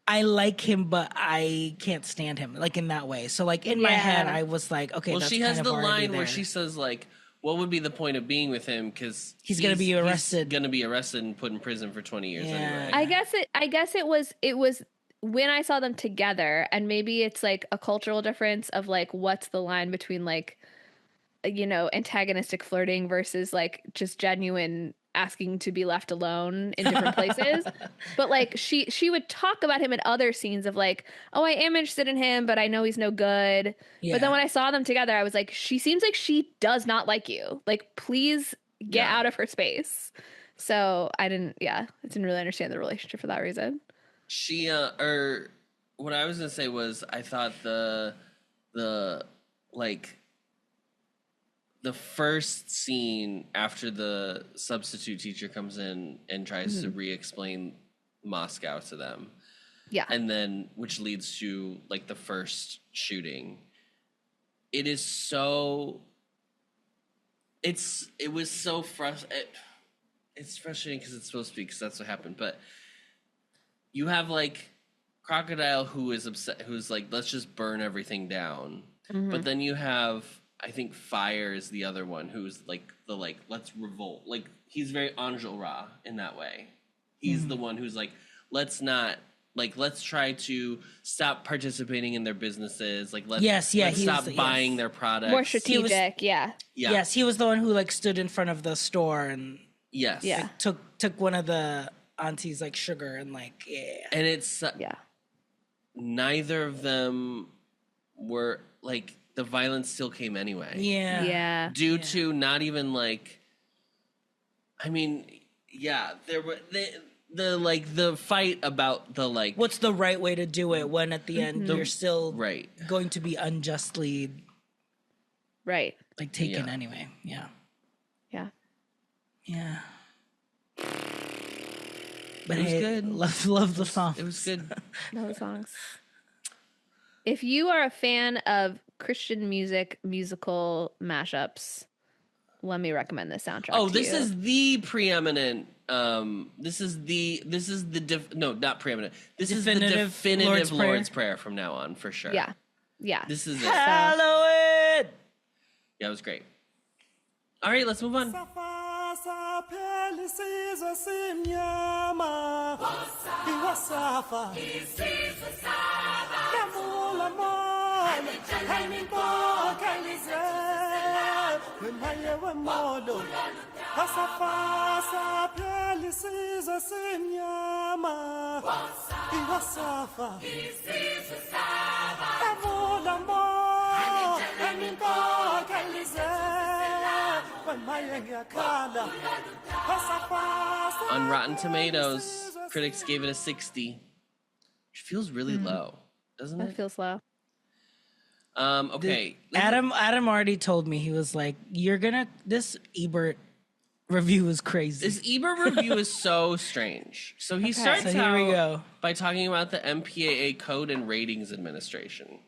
[SPEAKER 2] I like him, but I can't stand him, like in that way. So like in my head, I was like, okay,
[SPEAKER 1] well,
[SPEAKER 2] that's
[SPEAKER 1] she has
[SPEAKER 2] kind
[SPEAKER 1] the
[SPEAKER 2] of
[SPEAKER 1] line
[SPEAKER 2] there.
[SPEAKER 1] where she says like, what would be the point of being with him? Because
[SPEAKER 2] he's going to be arrested.
[SPEAKER 1] He's going to be arrested and put in prison for 20 years anyway.
[SPEAKER 3] I guess it was when I saw them together, and maybe it's like a cultural difference of like, what's the line between like, antagonistic flirting versus like just genuine asking to be left alone in different places. But like she would talk about him in other scenes of like, oh, I am interested in him, but I know he's no good. But then when I saw them together, I was like, she seems like she does not like you. Like, please get out of her space. So I didn't really understand the relationship for that reason.
[SPEAKER 1] She what I was gonna say was, I thought the first scene after the substitute teacher comes in and tries to re-explain Moscow to them. Yeah. And then, which leads to like the first shooting. It is so, it was so frustrating. It's frustrating because it's supposed to be, because that's what happened. But you have like Crocodile, who is upset, who's like, let's just burn everything down. Mm-hmm. But then you have, I think Fire is the other one, who's like let's revolt. Like, he's very Enjolras in that way. He's the one who's like, let's try to stop participating in their businesses. Like, let's stop buying their products.
[SPEAKER 3] More strategic,
[SPEAKER 2] Yes, he was the one who like stood in front of the store and like, took one of the auntie's like sugar and like
[SPEAKER 1] And it's neither of them were like, the violence still came anyway.
[SPEAKER 3] Yeah.
[SPEAKER 1] Due to not even like, I mean, there were the fight about the like,
[SPEAKER 2] what's the right way to do it when at the end you're still going to be unjustly like taken anyway. Yeah. But
[SPEAKER 1] it was good.
[SPEAKER 2] Love the song.
[SPEAKER 1] It was good.
[SPEAKER 3] Love the songs. If you are a fan of Christian musical mashups, let me recommend this soundtrack.
[SPEAKER 1] Oh, this is the preeminent This is the not preeminent. This is the
[SPEAKER 2] Definitive
[SPEAKER 1] definitive
[SPEAKER 2] Lord's
[SPEAKER 1] Lord's Prayer from now on for sure.
[SPEAKER 3] Yeah. Yeah.
[SPEAKER 1] This is it.
[SPEAKER 2] Hallowed.
[SPEAKER 1] Yeah, it was great. All right, let's move on. On Rotten Tomatoes, critics gave it a 60, which feels really low, doesn't it?
[SPEAKER 3] That feels low.
[SPEAKER 1] Okay.
[SPEAKER 2] Adam already told me, he was like, this Ebert review is crazy.
[SPEAKER 1] This Ebert review is so strange. So he starts
[SPEAKER 2] So here we go.
[SPEAKER 1] by talking about the MPAA Code and Ratings Administration.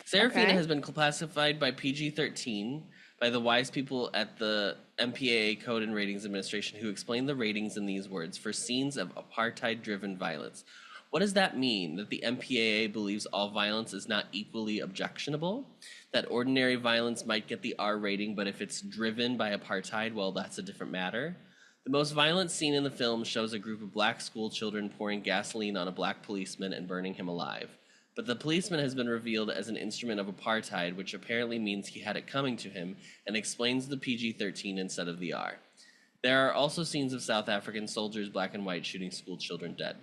[SPEAKER 1] Sarafina has been classified by PG-13 by the wise people at the MPAA Code and Ratings Administration, who explain the ratings in these words: for scenes of apartheid-driven violence. What does that mean? That the MPAA believes all violence is not equally objectionable? That ordinary violence might get the R rating, but if it's driven by apartheid, well, that's a different matter? The most violent scene in the film shows a group of black school children pouring gasoline on a black policeman and burning him alive. But the policeman has been revealed as an instrument of apartheid, which apparently means he had it coming to him, and explains the PG-13 instead of the R. There are also scenes of South African soldiers, black and white, shooting school children dead.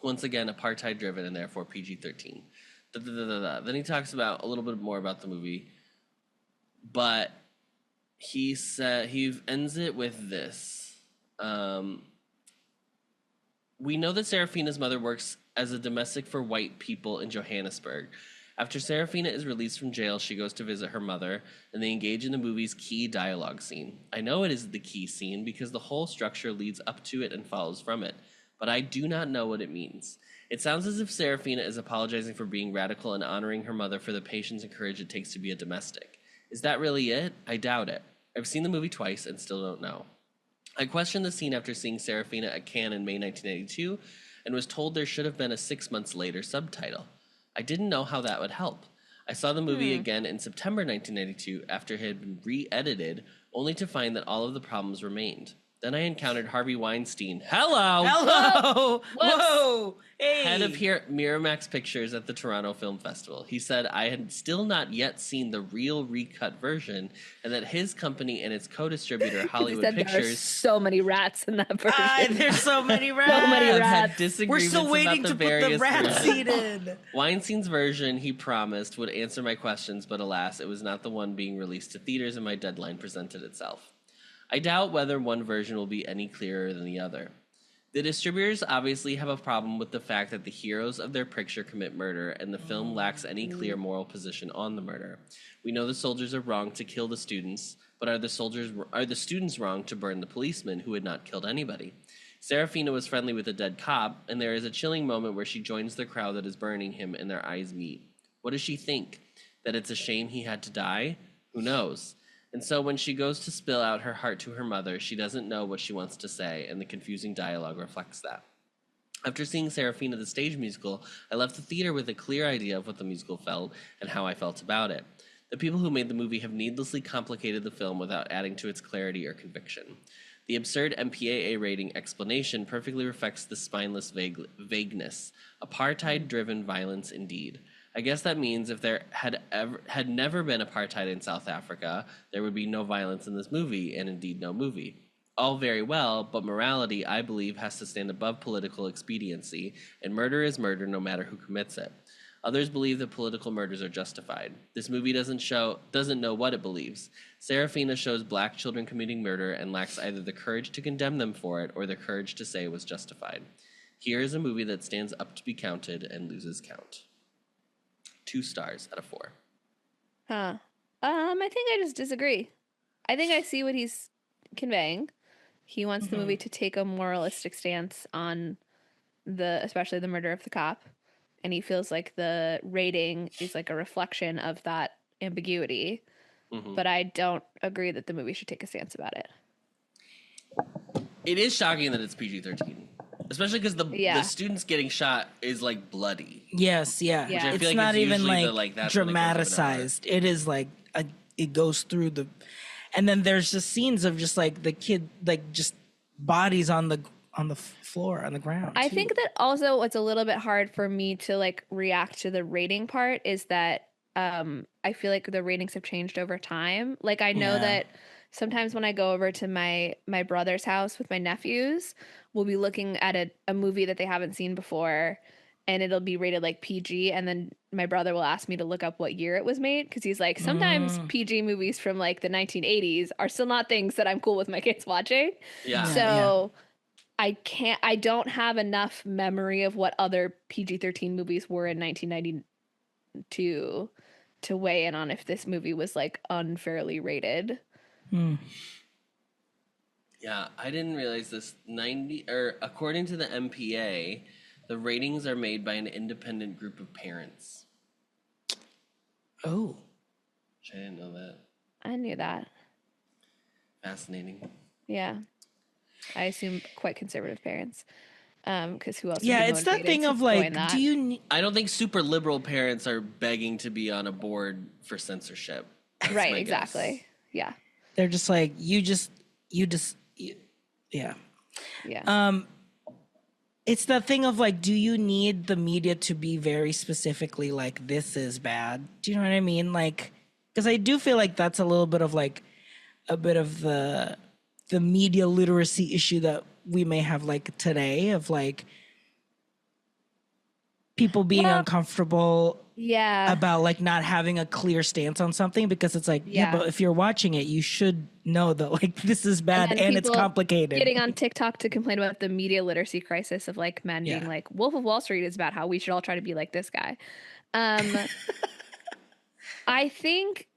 [SPEAKER 1] Once again, apartheid-driven and therefore PG-13. Then he talks about a little bit more about the movie, but he ends it with this. We know that Sarafina's mother works as a domestic for white people in Johannesburg. After Sarafina is released from jail, she goes to visit her mother, and they engage in the movie's key dialogue scene. I know it is the key scene because the whole structure leads up to it and follows from it, but I do not know what it means. It sounds as if Sarafina is apologizing for being radical and honoring her mother for the patience and courage it takes to be a domestic. Is that really it? I doubt it. I've seen the movie twice and still don't know. I questioned the scene after seeing Sarafina at Cannes in May 1982 and was told there should have been a 6 months later subtitle. I didn't know how that would help. I saw the movie again in September 1992 after it had been re-edited, only to find that all of the problems remained. Then I encountered Harvey Weinstein. Hello!
[SPEAKER 2] Whoa! Hey!
[SPEAKER 1] Head of Miramax Pictures at the Toronto Film Festival. He said I had still not yet seen the real recut version, and that his company and its co-distributor, Hollywood Pictures...
[SPEAKER 3] There are so many rats in that version.
[SPEAKER 2] There's so many rats.
[SPEAKER 3] So many rats.
[SPEAKER 1] Had disagreements.
[SPEAKER 2] We're still waiting
[SPEAKER 1] about
[SPEAKER 2] to put the rat scene in.
[SPEAKER 1] Weinstein's version, he promised, would answer my questions, but alas, it was not the one being released to theaters, and my deadline presented itself. I doubt whether one version will be any clearer than the other. The distributors obviously have a problem with the fact that the heroes of their picture commit murder, and the film lacks any clear moral position on the murder. We know the soldiers are wrong to kill the students, but are the students wrong to burn the policeman who had not killed anybody? Sarafina was friendly with a dead cop, and there is a chilling moment where she joins the crowd that is burning him, and their eyes meet. What does she think? That it's a shame he had to die? Who knows? And so when she goes to spill out her heart to her mother, she doesn't know what she wants to say, and the confusing dialogue reflects that. After seeing Sarafina the stage musical, I left the theater with a clear idea of what the musical felt and how I felt about it. The people who made the movie have needlessly complicated the film without adding to its clarity or conviction. The absurd MPAA rating explanation perfectly reflects the spineless vagueness. Apartheid-driven violence indeed. I guess that means if there had never been apartheid in South Africa, there would be no violence in this movie, and indeed no movie. All very well, but morality, I believe, has to stand above political expediency, and murder is murder no matter who commits it. Others believe that political murders are justified. This movie doesn't know what it believes. Sarafina shows black children committing murder and lacks either the courage to condemn them for it or the courage to say it was justified. Here is a movie that stands up to be counted and loses count. 2 stars out of 4.
[SPEAKER 3] I think I just disagree. I think I see what he's conveying. He wants the movie to take a moralistic stance on especially the murder of the cop. And he feels like the rating is like a reflection of that ambiguity. But I don't agree that the movie should take a stance about it.
[SPEAKER 1] It is shocking that it's PG-13, especially because the students getting shot is like bloody.
[SPEAKER 2] Yes, yeah.
[SPEAKER 3] Which I
[SPEAKER 2] It's
[SPEAKER 1] feel like
[SPEAKER 2] not
[SPEAKER 1] it's
[SPEAKER 2] even
[SPEAKER 1] usually
[SPEAKER 2] like
[SPEAKER 1] that's when it goes even
[SPEAKER 2] dramatized. It is like it goes through the, and then there's just scenes of just like the kid, like just bodies on the floor on the ground.
[SPEAKER 3] I
[SPEAKER 2] too.
[SPEAKER 3] think that also what's a little bit hard for me to like react to the rating part is that I feel like the ratings have changed over time. Like I know that sometimes when I go over to my brother's house with my nephews, we'll be looking at a movie that they haven't seen before, and it'll be rated like PG, and then my brother will ask me to look up what year it was made, because he's like, sometimes PG movies from like the 1980s are still not things that I'm cool with my kids watching.
[SPEAKER 1] Yeah.
[SPEAKER 3] So I don't have enough memory of what other PG-13 movies were in 1992 to weigh in on if this movie was like unfairly rated.
[SPEAKER 1] Yeah, I didn't realize this. According to the MPA, the ratings are made by an independent group of parents.
[SPEAKER 2] Oh,
[SPEAKER 1] Which I didn't know that.
[SPEAKER 3] I knew that.
[SPEAKER 1] Fascinating.
[SPEAKER 3] Yeah, I assume quite conservative parents. Because who else?
[SPEAKER 2] Yeah, it's that thing of like, do you?
[SPEAKER 1] I don't think super liberal parents are begging to be on a board for censorship. That's
[SPEAKER 3] right?
[SPEAKER 1] my
[SPEAKER 3] Exactly.
[SPEAKER 1] guess.
[SPEAKER 3] Yeah.
[SPEAKER 2] They're just like yeah. It's the thing of like, do you need the media to be very specifically like, this is bad? Do you know what I mean? Like, because I do feel like that's a little bit of like a bit of the media literacy issue that we may have like today, of like people being uncomfortable about like not having a clear stance on something, because it's like, but if you're watching it, you should know that like this is bad and it's complicated.
[SPEAKER 3] Getting on TikTok to complain about the media literacy crisis of like men being like, Wolf of Wall Street is about how we should all try to be like this guy. I think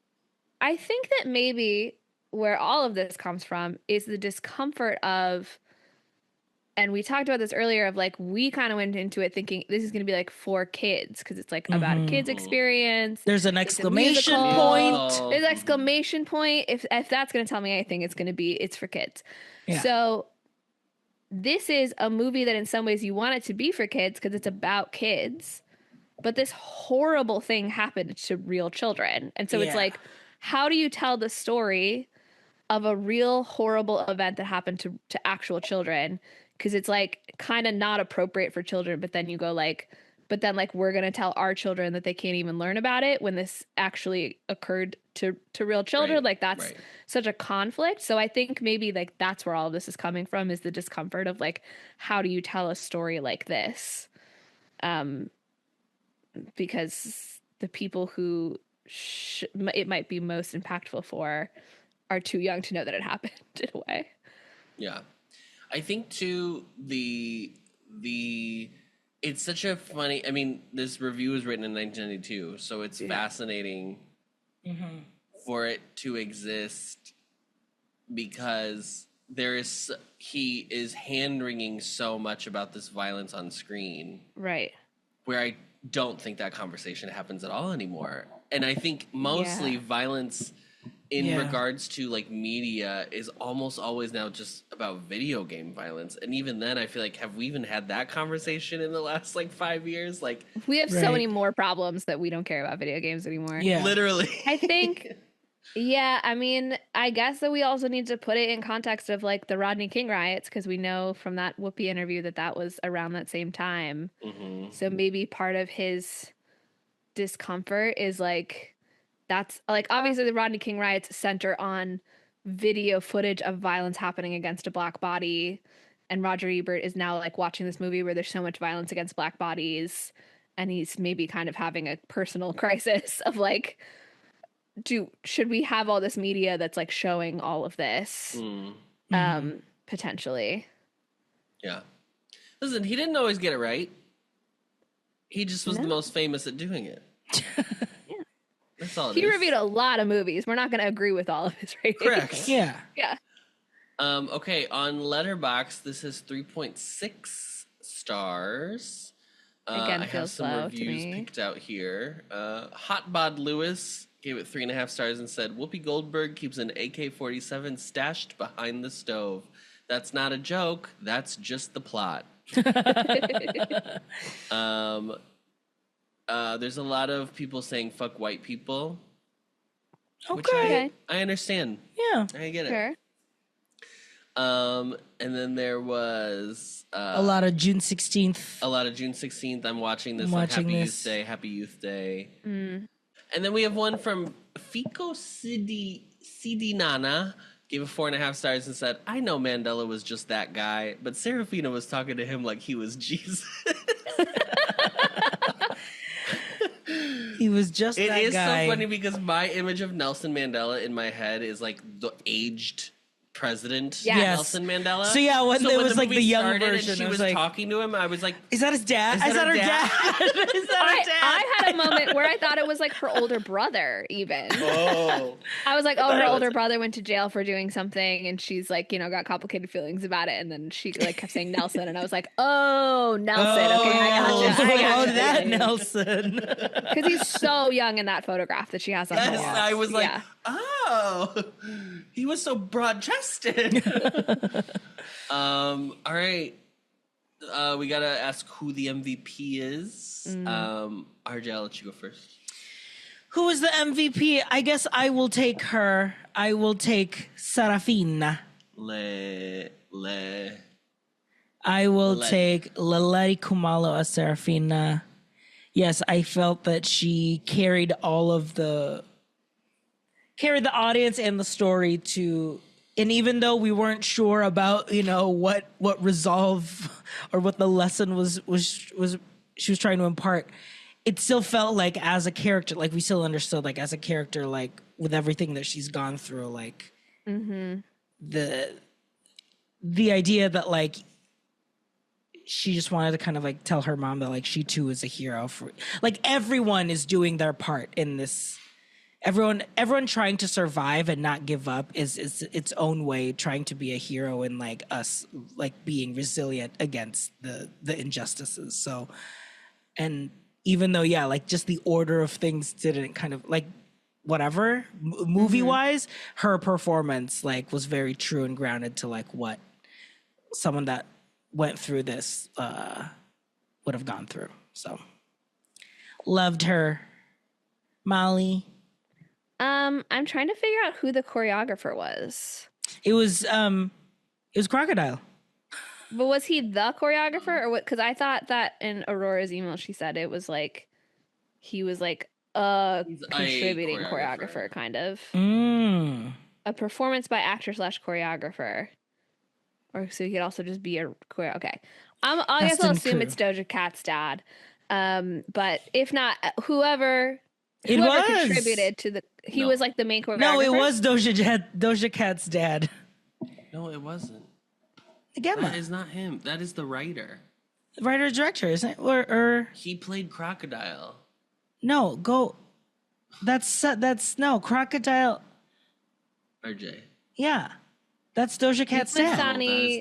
[SPEAKER 3] that maybe where all of this comes from is the discomfort of, and we talked about this earlier, of like, we kind of went into it thinking this is going to be like for kids, because it's like about a kid's experience.
[SPEAKER 2] There's an exclamation point.
[SPEAKER 3] There's an exclamation point. If that's going to tell me anything, it's for kids.
[SPEAKER 2] Yeah.
[SPEAKER 3] So this is a movie that in some ways you want it to be for kids because it's about kids, but this horrible thing happened to real children. And so it's like, how do you tell the story of a real horrible event that happened to actual children? Because it's like kind of not appropriate for children, but then you go like, but then like we're going to tell our children that they can't even learn about it when this actually occurred to real children. Like that's such a conflict. So I think maybe like that's where all of this is coming from, is the discomfort of like, how do you tell a story like this? Because the people who it might be most impactful for are too young to know that it happened in a way.
[SPEAKER 1] Yeah. I think too, it's such a funny, I mean, this review was written in 1992, so it's fascinating for it to exist, because he is hand-wringing so much about this violence on screen.
[SPEAKER 3] Right.
[SPEAKER 1] Where I don't think that conversation happens at all anymore. And I think mostly violence in regards to like media is almost always now just about video game violence. And even then I feel like, have we even had that conversation in the last like 5 years? Like,
[SPEAKER 3] we have so many more problems that we don't care about video games anymore.
[SPEAKER 2] Yeah.
[SPEAKER 1] Literally.
[SPEAKER 3] I think I mean, I guess that we also need to put it in context of like the Rodney King riots, because we know from that Whoopi interview that was around that same time. So maybe part of his discomfort is like, that's like, obviously the Rodney King riots center on video footage of violence happening against a black body, and Roger Ebert is now like watching this movie where there's so much violence against black bodies, and he's maybe kind of having a personal crisis of like, should we have all this media that's like showing all of this potentially? Yeah.
[SPEAKER 1] Listen, he didn't always get it right. He just was the most famous at doing it. That's all it is.
[SPEAKER 3] He reviewed a lot of movies. We're not going to agree with all of his ratings.
[SPEAKER 1] Correct.
[SPEAKER 2] Yeah.
[SPEAKER 1] Okay, on Letterboxd, this is 3.6 stars.
[SPEAKER 3] Again,
[SPEAKER 1] I have some reviews picked out here. Hotbod Lewis gave it 3.5 stars and said, Whoopi Goldberg keeps an AK-47 stashed behind the stove. That's not a joke. That's just the plot. There's a lot of people saying "fuck white people," which
[SPEAKER 2] Okay.
[SPEAKER 1] I understand.
[SPEAKER 2] Yeah.
[SPEAKER 1] I get it.
[SPEAKER 3] Sure.
[SPEAKER 1] And then there was
[SPEAKER 2] a lot of June 16th.
[SPEAKER 1] A lot of June 16th. I'm watching this.
[SPEAKER 2] Watching
[SPEAKER 1] Happy
[SPEAKER 2] this.
[SPEAKER 1] Youth Day. Happy Youth Day.
[SPEAKER 3] Mm.
[SPEAKER 1] And then we have one from Fico Sidi Nana. Gave it 4.5 stars and said, "I know Mandela was just that guy, but Sarafina was talking to him like he was Jesus."
[SPEAKER 2] He was just that guy.
[SPEAKER 1] It is so funny because my image of Nelson Mandela in my head is like the aged president, Nelson Mandela.
[SPEAKER 2] So yeah, when there was like the young version,
[SPEAKER 1] and she was
[SPEAKER 2] like,
[SPEAKER 1] talking to him, I was like,
[SPEAKER 2] "Is that his dad? Is that her dad? Is that her dad?"
[SPEAKER 3] I had a moment where I thought it was like her older brother, even.
[SPEAKER 1] Oh.
[SPEAKER 3] I was like, oh, her older brother went to jail for doing something, and she's like, got complicated feelings about it, and then she like kept saying Nelson, and I was like, oh, Nelson. Okay, I gotcha.
[SPEAKER 2] That Nelson.
[SPEAKER 3] Because he's so young in that photograph that she has on the wall.
[SPEAKER 1] I was like, oh, he was so broad-chested. All right. We gotta ask who the MVP is. RJ, I'll let you go first.
[SPEAKER 2] Who is the MVP? I guess I will take her. I will take Sarafina. I will take Lalari Kumalo as Sarafina. Yes, I felt that she carried the audience and the story to, and even though we weren't sure about, what resolve or what the lesson was she was trying to impart, it still felt like as a character, like we still understood, like as a character, like with everything that she's gone through, like the idea that like she just wanted to kind of like tell her mom that like she too is a hero for, like everyone is doing their part in this. Everyone trying to survive and not give up is its own way trying to be a hero, and like us like being resilient against the injustices. So, and even though like just the order of things didn't kind of like whatever movie wise, her performance like was very true and grounded to like what someone that went through this would have gone through. So loved her. Molly.
[SPEAKER 3] I'm trying to figure out who the choreographer was.
[SPEAKER 2] It was Crocodile.
[SPEAKER 3] But was he the choreographer or what? Because I thought that in Aurora's email she said it was like he was like a contributing choreographer kind of. A performance by actor / choreographer. Or so he could also just be a choreographer. Okay. I guess I'll assume it's Doja Cat's dad. But if not, whoever contributed to he was like the main choreographer.
[SPEAKER 2] No, it was Doja Cat's dad.
[SPEAKER 1] No, it wasn't.
[SPEAKER 2] Again,
[SPEAKER 1] that is not him. That is the writer.
[SPEAKER 2] The writer director, isn't it? Or
[SPEAKER 1] he played Crocodile.
[SPEAKER 2] No, go. That's no Crocodile.
[SPEAKER 1] RJ.
[SPEAKER 2] Yeah, that's Doja Cat's dad.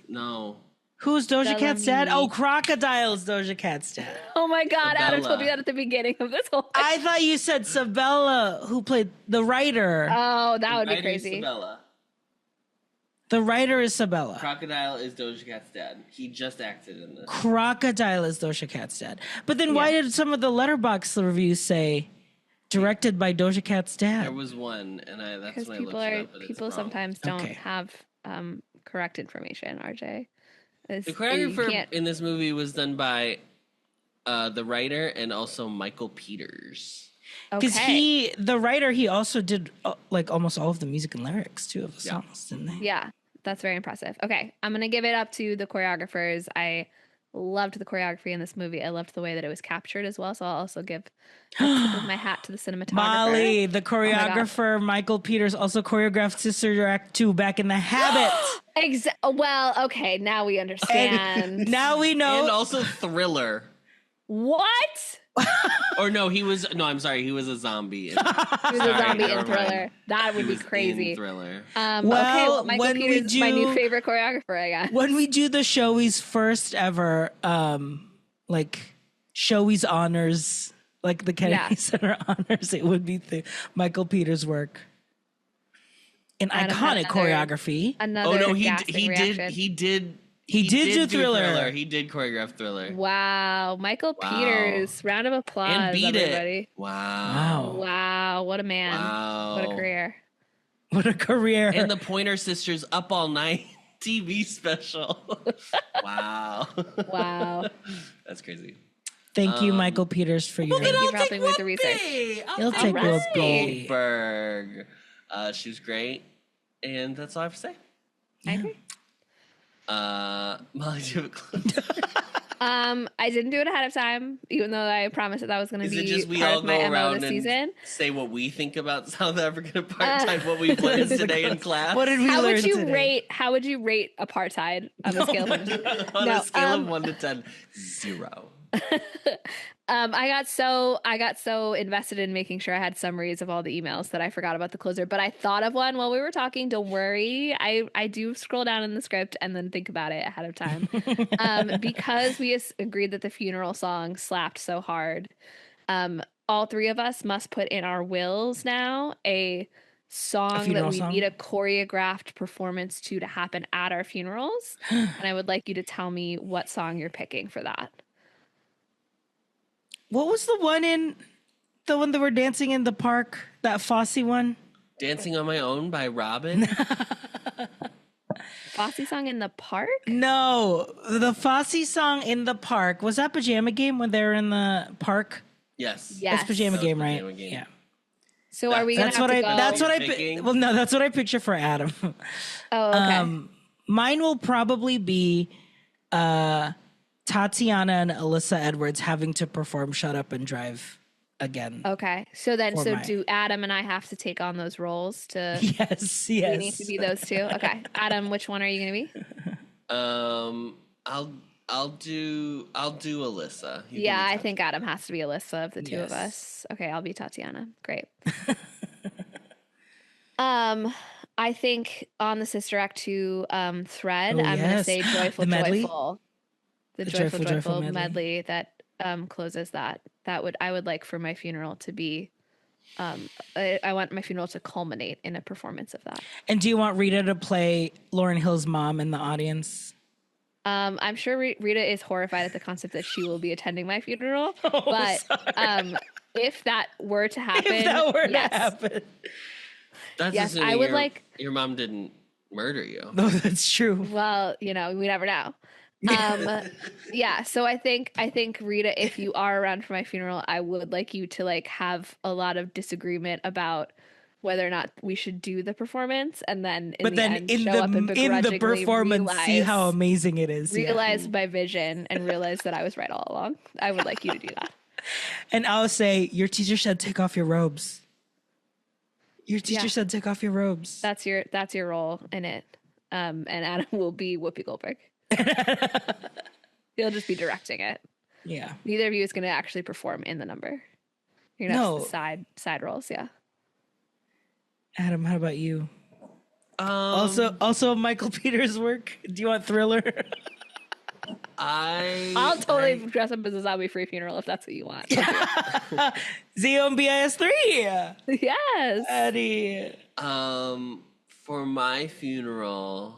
[SPEAKER 1] No.
[SPEAKER 2] Who's Doja Cat's dad? Oh, Crocodile's Doja Cat's dad.
[SPEAKER 3] Oh my God, Adam told me that at the beginning of this whole thing.
[SPEAKER 2] I thought you said Sabella, who played the writer.
[SPEAKER 3] Oh, that would be crazy.
[SPEAKER 1] Sabella.
[SPEAKER 2] The writer is Sabella.
[SPEAKER 1] Crocodile is Doja Cat's dad. He just acted in this.
[SPEAKER 2] Crocodile is Doja Cat's dad. But then why did some of the Letterboxd reviews say directed by Doja Cat's dad?
[SPEAKER 1] There was one, and that's when I looked it up.
[SPEAKER 3] People sometimes don't have correct information, RJ.
[SPEAKER 1] The choreographer in this movie was done by the writer and also Michael Peters.
[SPEAKER 2] Because the writer, he also did like almost all of the music and lyrics too of the songs, didn't they?
[SPEAKER 3] Yeah, that's very impressive. Okay, I'm gonna give it up to the choreographers. I loved the choreography in this movie. I loved the way that it was captured as well. So I'll also give a tip of my hat to the cinematographer.
[SPEAKER 2] Molly, the choreographer, Michael Peters, also choreographed Sister Act 2 back in The Habit.
[SPEAKER 3] Well, okay, now we understand.
[SPEAKER 2] Now we know.
[SPEAKER 1] And also Thriller.
[SPEAKER 3] What?
[SPEAKER 1] Or no, I'm sorry, he was a zombie.
[SPEAKER 3] He was a zombie in Thriller. That would be crazy.
[SPEAKER 1] In Thriller.
[SPEAKER 3] Well, Michael Peters is my new favorite choreographer, I guess.
[SPEAKER 2] When we do the Showies first ever, like Showies honors, like the Kennedy Center honors, it would be Michael Peters' work. An
[SPEAKER 3] Adam
[SPEAKER 2] iconic
[SPEAKER 3] had
[SPEAKER 2] choreography.
[SPEAKER 3] Another
[SPEAKER 1] Oh no, he
[SPEAKER 3] gasping reaction.
[SPEAKER 1] did
[SPEAKER 2] do Thriller.
[SPEAKER 1] He did choreograph Thriller.
[SPEAKER 3] Wow, Michael Peters. Round of applause,
[SPEAKER 1] And beat
[SPEAKER 3] everybody.
[SPEAKER 1] it. Wow.
[SPEAKER 3] Wow, what a man.
[SPEAKER 1] Wow.
[SPEAKER 3] What a career.
[SPEAKER 2] What a career.
[SPEAKER 1] And the Pointer Sisters Up All Night TV special. Wow.
[SPEAKER 3] Wow.
[SPEAKER 1] That's crazy.
[SPEAKER 2] Thank you, Michael Peters, for your...
[SPEAKER 3] Thank you for helping with the research.
[SPEAKER 2] You'll take Whoopi.
[SPEAKER 1] Goldberg. She was great. And that's all I have to say.
[SPEAKER 3] I agree.
[SPEAKER 1] Molly, do you have a clue?
[SPEAKER 3] I didn't do it ahead of time, even though I promised that was going to
[SPEAKER 1] Is it
[SPEAKER 3] be
[SPEAKER 1] just we
[SPEAKER 3] part
[SPEAKER 1] all
[SPEAKER 3] of my
[SPEAKER 1] go
[SPEAKER 3] MO
[SPEAKER 1] around
[SPEAKER 3] this
[SPEAKER 1] and
[SPEAKER 3] season.
[SPEAKER 1] say what we think about South African apartheid, what we've learned today in class?
[SPEAKER 2] What did we learn today?
[SPEAKER 3] How would you rate apartheid on a scale of 1 to 10?
[SPEAKER 1] On a scale of 1 to 10, 0.
[SPEAKER 3] I got so invested in making sure I had summaries of all the emails that I forgot about the closer, but I thought of one while we were talking. Don't worry. I do scroll down in the script and then think about it ahead of time. Because we agreed that the funeral song slapped so hard. All three of us must put in our wills now a song that we need a choreographed performance to happen at our funerals. And I would like you to tell me what song you're picking for that.
[SPEAKER 2] What was the one that we're dancing in the park? That Fosse one?
[SPEAKER 1] Dancing on My Own by Robin.
[SPEAKER 3] Fosse song in the park?
[SPEAKER 2] No, the Fosse song in the park. Was that Pajama Game when they were in the park?
[SPEAKER 1] Yes.
[SPEAKER 2] That's Pajama Game, right?
[SPEAKER 1] Pajama Game.
[SPEAKER 2] Yeah.
[SPEAKER 3] So are we gonna have to go?
[SPEAKER 2] That's what I picture for Adam.
[SPEAKER 3] Oh, okay.
[SPEAKER 2] Mine will probably be Tatiana and Alyssa Edwards having to perform Shut Up and Drive again.
[SPEAKER 3] Okay. So do Adam and I have to take on those roles to
[SPEAKER 2] Yes.
[SPEAKER 3] We need to be those two. Okay. Adam, which one are you gonna be?
[SPEAKER 1] I'll do Alyssa.
[SPEAKER 3] I think Adam has to be Alyssa of the two of us. Okay, I'll be Tatiana. Great. I think on the Sister Act 2 thread, I'm gonna say Joyful Joyful. The joyful medley that closes that. I would like for my funeral to be I want my funeral to culminate in a performance of that.
[SPEAKER 2] And do you want Rita to play Lauryn Hill's mom in the audience?
[SPEAKER 3] I'm sure Rita is horrified at the concept that she will be attending my funeral. If that were to happen,
[SPEAKER 1] that's
[SPEAKER 3] I would like
[SPEAKER 1] your mom didn't murder you.
[SPEAKER 2] No, that's true.
[SPEAKER 3] Well, we never know. So I think Rita, if you are around for my funeral, I would like you to have a lot of disagreement about whether or not we should do the performance, and then in the performance see how amazing it is.
[SPEAKER 2] Realize
[SPEAKER 3] my vision and realize that I was right all along. I would like you to do that.
[SPEAKER 2] And I'll say, your teacher said take off your robes. Your teacher said take off your robes.
[SPEAKER 3] That's your role in it. And Adam will be Whoopi Goldberg. He'll just be directing it.
[SPEAKER 2] Yeah.
[SPEAKER 3] Neither of you is going to actually perform in the number. You're going to have the side roles, yeah.
[SPEAKER 2] Adam, how about you? Also Michael Peters' work. Do you want Thriller?
[SPEAKER 3] I'll totally dress up as a zombie for a funeral if that's what you want.
[SPEAKER 2] ZOMBIS3.
[SPEAKER 3] Yes.
[SPEAKER 2] Eddie.
[SPEAKER 1] For my funeral.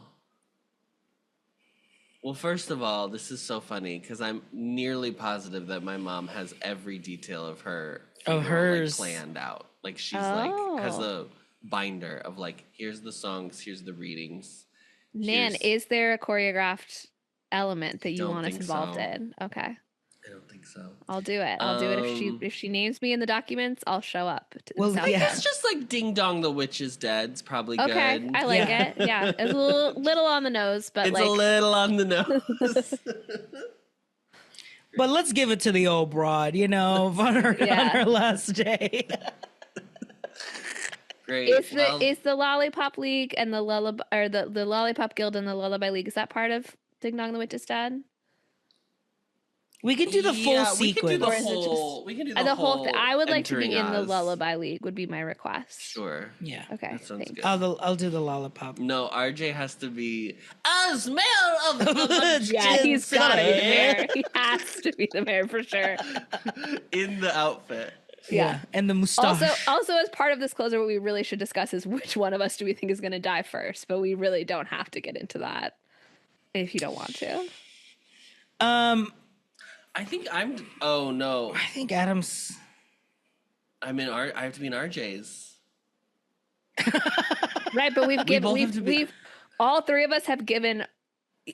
[SPEAKER 1] Well, first of all, this is so funny because I'm nearly positive that my mom has every detail of her funeral, planned out. She's has a binder of here's the songs, here's the readings.
[SPEAKER 3] Man, is there a choreographed element that you want us involved in? Okay.
[SPEAKER 1] I don't think so.
[SPEAKER 3] I'll do it. I'll do it if she names me in the documents. I'll show up.
[SPEAKER 1] I guess just Ding Dong the Witch is Dead's probably good.
[SPEAKER 3] Okay, I like it. Yeah, it's a little on the nose, but
[SPEAKER 1] it's a little on the nose.
[SPEAKER 2] But let's give it to the old broad, on her last day.
[SPEAKER 1] Great.
[SPEAKER 3] Is the Lollipop League and the the Lollipop Guild and the Lullaby League, is that part of Ding Dong the Witch is Dead?
[SPEAKER 2] We can do the full sequence.
[SPEAKER 1] We can do the whole
[SPEAKER 3] thing. I would like to be in the
[SPEAKER 1] Oz.
[SPEAKER 3] Lullaby League would be my request.
[SPEAKER 1] Sure.
[SPEAKER 2] Yeah.
[SPEAKER 3] Okay.
[SPEAKER 1] That sounds good.
[SPEAKER 2] I'll do the Lollipop.
[SPEAKER 1] No, RJ has to be a smell of the
[SPEAKER 3] Yeah, he's got to be the mayor. He has to be the mayor for sure.
[SPEAKER 1] In the outfit.
[SPEAKER 3] Yeah.
[SPEAKER 2] And the mustache.
[SPEAKER 3] Also, as part of this closer, what we really should discuss is which one of us do we think is going to die first. But we really don't have to get into that if you don't want to.
[SPEAKER 1] I think I'm. Oh no!
[SPEAKER 2] I think Adam's.
[SPEAKER 1] I have to be in RJ's.
[SPEAKER 3] Right, but we've all three of us have given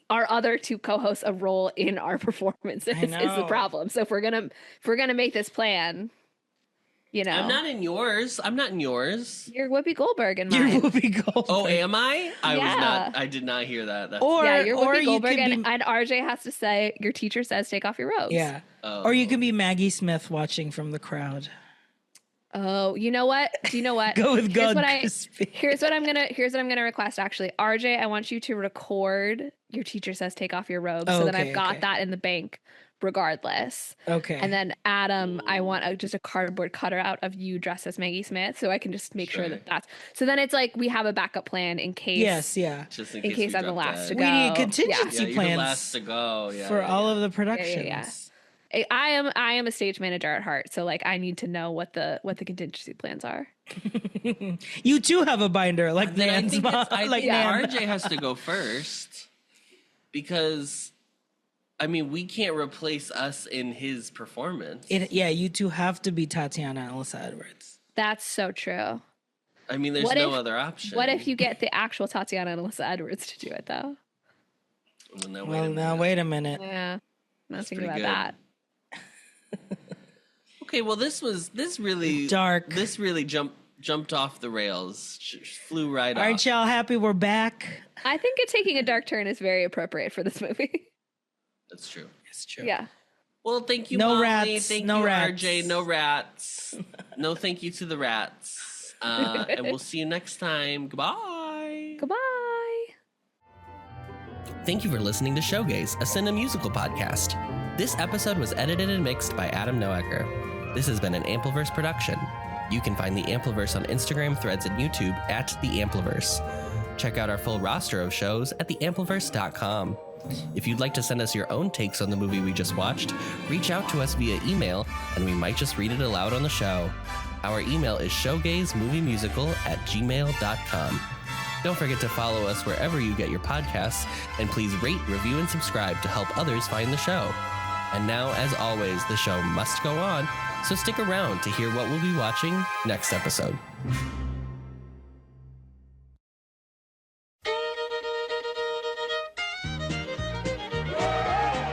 [SPEAKER 3] our other two co-hosts a role in our performances. Is the problem. So if we're gonna make this plan, you know,
[SPEAKER 1] I'm not in yours.
[SPEAKER 3] You're Whoopi Goldberg in mine.
[SPEAKER 2] You're Whoopi Goldberg.
[SPEAKER 1] Oh, am I? I was
[SPEAKER 3] Yeah.
[SPEAKER 1] not. I did not hear that.
[SPEAKER 3] You're Whoopi Goldberg, and RJ has to say, "Your teacher says take off your robes."
[SPEAKER 2] Yeah.
[SPEAKER 1] Oh.
[SPEAKER 2] Or you can be Maggie Smith watching from the crowd.
[SPEAKER 3] Oh, you know what? Do you know what?
[SPEAKER 2] Go with God.
[SPEAKER 3] Here's what I'm gonna request. Actually, RJ, I want you to record "Your teacher says take off your robe," so that I've got that in the bank, regardless.
[SPEAKER 2] Okay.
[SPEAKER 3] And then Adam, I want just a cardboard cutout of you dressed as Maggie Smith, so I can just make sure that that's. So then it's like we have a backup plan in case.
[SPEAKER 2] Yes. Yeah.
[SPEAKER 1] Just
[SPEAKER 3] in case I'm the last to go.
[SPEAKER 2] We need contingency plans.
[SPEAKER 1] You're the last to go. Yeah.
[SPEAKER 2] For all of the productions.
[SPEAKER 3] Yeah. I am a stage manager at heart, so like I need to know what the contingency plans are.
[SPEAKER 2] You too have a binder, like Nan's mom.
[SPEAKER 1] I think RJ has to go first because, I mean, we can't replace us in his performance.
[SPEAKER 2] You two have to be Tatiana and Alyssa Edwards.
[SPEAKER 3] That's so true.
[SPEAKER 1] I mean, there's no other option.
[SPEAKER 3] What if you get the actual Tatiana and Alyssa Edwards to do it though?
[SPEAKER 2] Now wait a minute.
[SPEAKER 3] Yeah, I'm not thinking about that.
[SPEAKER 1] Okay, well, this really
[SPEAKER 2] dark.
[SPEAKER 1] This really jumped off the rails, flew right off.
[SPEAKER 2] Aren't y'all happy we're back?
[SPEAKER 3] I think taking a dark turn is very appropriate for this movie.
[SPEAKER 1] That's true.
[SPEAKER 2] It's true.
[SPEAKER 3] Yeah.
[SPEAKER 1] Well, thank you,
[SPEAKER 2] no
[SPEAKER 1] Molly.
[SPEAKER 2] Rats.
[SPEAKER 1] Thank
[SPEAKER 2] no
[SPEAKER 1] you,
[SPEAKER 2] rats.
[SPEAKER 1] RJ. No rats. No, thank you to the rats. And we'll see you next time. Goodbye.
[SPEAKER 3] Goodbye.
[SPEAKER 1] Thank you for listening to SHOWGAYS, a Cine musical podcast. This episode was edited and mixed by Adam Noecker. This has been an Ampliverse production. You can find the Ampliverse on Instagram, Threads, and YouTube at The Ampliverse. Check out our full roster of shows at theampliverse.com. If you'd like to send us your own takes on the movie we just watched, reach out to us via email, and we might just read it aloud on the show. Our email is showgaysmoviemusical@gmail.com. Don't forget to follow us wherever you get your podcasts, and please rate, review, and subscribe to help others find the show. And now, as always, the show must go on, so stick around to hear what we'll be watching next episode.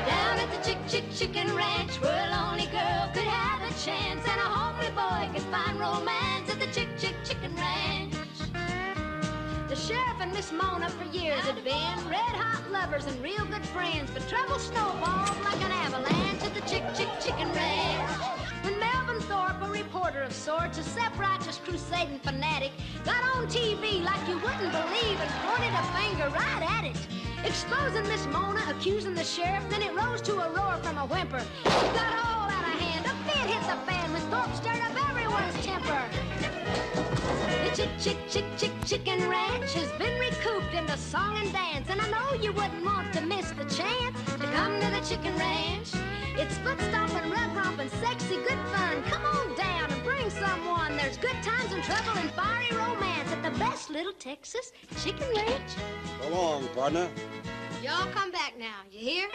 [SPEAKER 4] Down at the Chicken Ranch, where a lonely girl could have a chance, and a homely boy could find romance at the Chicken Ranch. The sheriff and Miss Mona for years had been red-hot lovers and real good friends, but trouble snowballed like an avalanche at the Chicken Ranch. When Melvin Thorpe, a reporter of sorts, a self-righteous crusading fanatic, got on TV like you wouldn't believe and pointed a finger right at it, exposing Miss Mona, accusing the sheriff, then it rose to a roar from a whimper. It got all out of hand, a fit hit the fan when Thorpe stirred up everyone's temper. The Chicken Ranch has been recouped into song and dance, and I know you wouldn't want to miss the chance to come to the Chicken Ranch. It's foot stomping, rug romping, sexy, good fun. Come on down and bring someone. There's good times and trouble and fiery romance at the best little Texas Chicken Ranch.
[SPEAKER 5] So long, partner.
[SPEAKER 4] Y'all come back now, you hear?